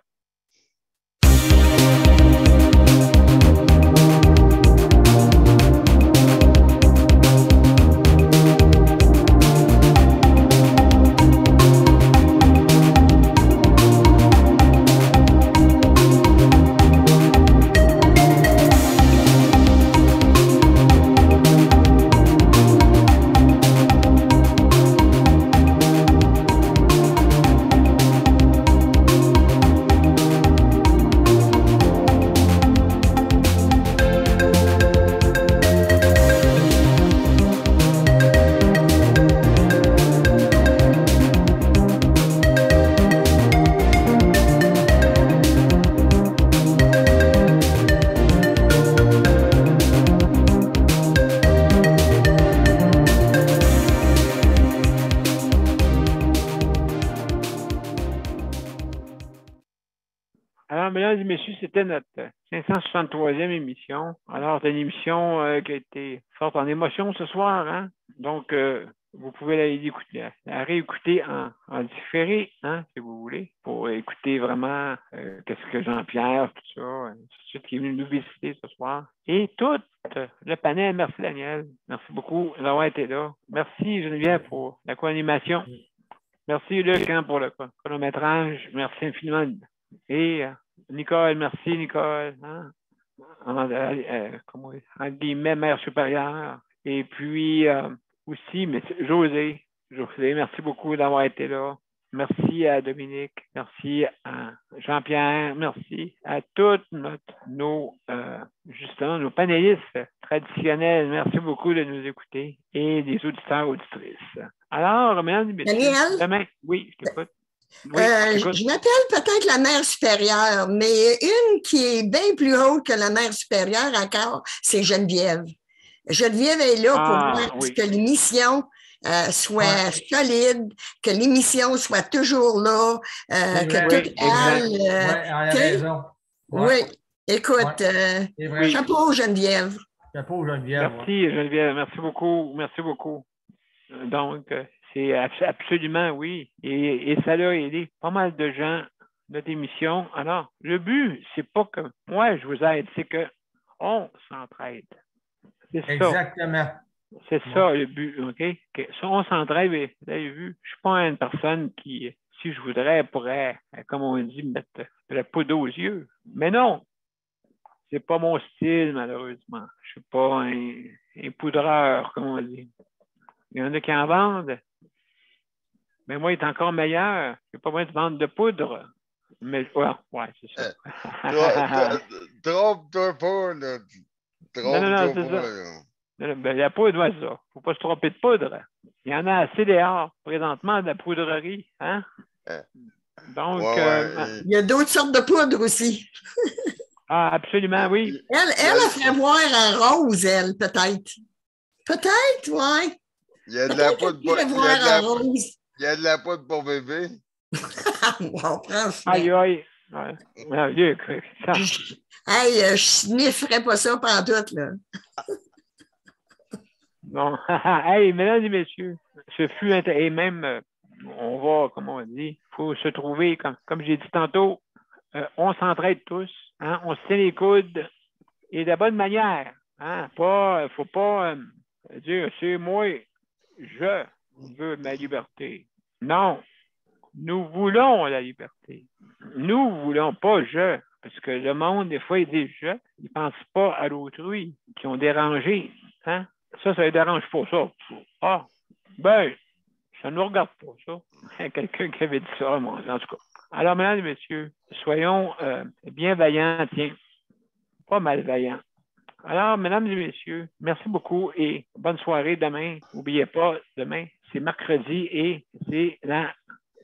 A: Mesdames et messieurs, c'était notre 563e émission. Alors, c'est une émission qui a été forte en émotion ce soir. Hein? Donc, vous pouvez la réécouter en différé, hein, si vous voulez, pour écouter vraiment qu'est-ce que Jean-Pierre, tout ça, ainsi de suite, qui est venu nous visiter ce soir. Et tout le panel, merci Daniel. Merci beaucoup d'avoir été là. Merci Geneviève pour la co-animation. Merci Luc pour le chronométrage. Merci infiniment. Et Nicole, merci, Nicole. Hein? En guillemets, mère supérieure. Et puis, aussi, mais José, merci beaucoup d'avoir été là. Merci à Dominique, merci à Jean-Pierre, merci à tous nos panélistes traditionnels. Merci beaucoup de nous écouter et des auditeurs, auditrices. Alors, mesdames et messieurs,
D: Daniel?
A: demain, oui, je t'écoute. Oui,
D: je m'appelle peut-être la mère supérieure, mais une qui est bien plus haute que la mère supérieure encore, c'est Geneviève. Geneviève est là pour voir que l'émission soit solide, que l'émission soit toujours là, que tout aille.
B: elle a raison.
D: Oui, écoute, chapeau Geneviève.
B: Chapeau Geneviève.
A: Merci Geneviève, merci beaucoup, merci beaucoup. Donc, c'est absolument oui. Et ça a aidé pas mal de gens, notre émission. Alors, le but, c'est pas que moi je vous aide, c'est qu'on s'entraide. C'est
B: exactement.
A: Ça. C'est ça le but, OK? On s'entraide, vous avez vu, je ne suis pas une personne qui, si je voudrais, pourrait, comme on dit, mettre de la poudre aux yeux. Mais non, c'est pas mon style, malheureusement. Je ne suis pas un poudreur, comme on dit. Il y en a qui en vendent. Mais moi, il est encore meilleur. Je n'ai pas besoin de vendre de poudre. Mais ouais, c'est ça.
C: Trompe-toi pas, là.
A: Non, c'est ça. Ben, la poudre, ouais, ça. Il ne faut pas se tromper de poudre. Il y en a assez dehors, présentement, de la poudrerie. Hein? Donc,
D: il y a d'autres sortes de poudre aussi.
A: Absolument, oui.
D: Elle a fait voir en rose, elle, peut-être. Peut-être, oui.
C: Il y a de la poudre pour il y a de la poudre pour bébé.
A: Aïe, aïe.
D: Hey, je n'y ferais pas ça pantoute, là.
A: Bon, hey, mesdames et messieurs, ce fut et même, on va, comme on dit, il faut se trouver, comme j'ai dit tantôt, on s'entraide tous, hein, on se tient les coudes et de la bonne manière. Hein, faut pas dire c'est moi, je veux ma liberté. Non, nous voulons la liberté. Nous voulons pas je. Parce que le monde, des fois, il dit je, ils ne pensent pas à l'autrui, qui ont dérangé. Hein? Ça ne dérange pas, ça. Ah, ben, ça ne nous regarde pas, ça. Quelqu'un qui avait dit ça, moi, en tout cas. Alors, mesdames et messieurs, soyons bienveillants, tiens, pas malveillants. Alors, mesdames et messieurs, merci beaucoup et bonne soirée demain. N'oubliez pas, demain, c'est mercredi et c'est la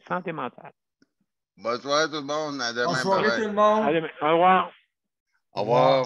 A: santé mentale.
C: Bonne soirée tout le monde. À demain.
B: Bonne soirée tout le monde.
A: À demain. Au revoir.
C: Au revoir.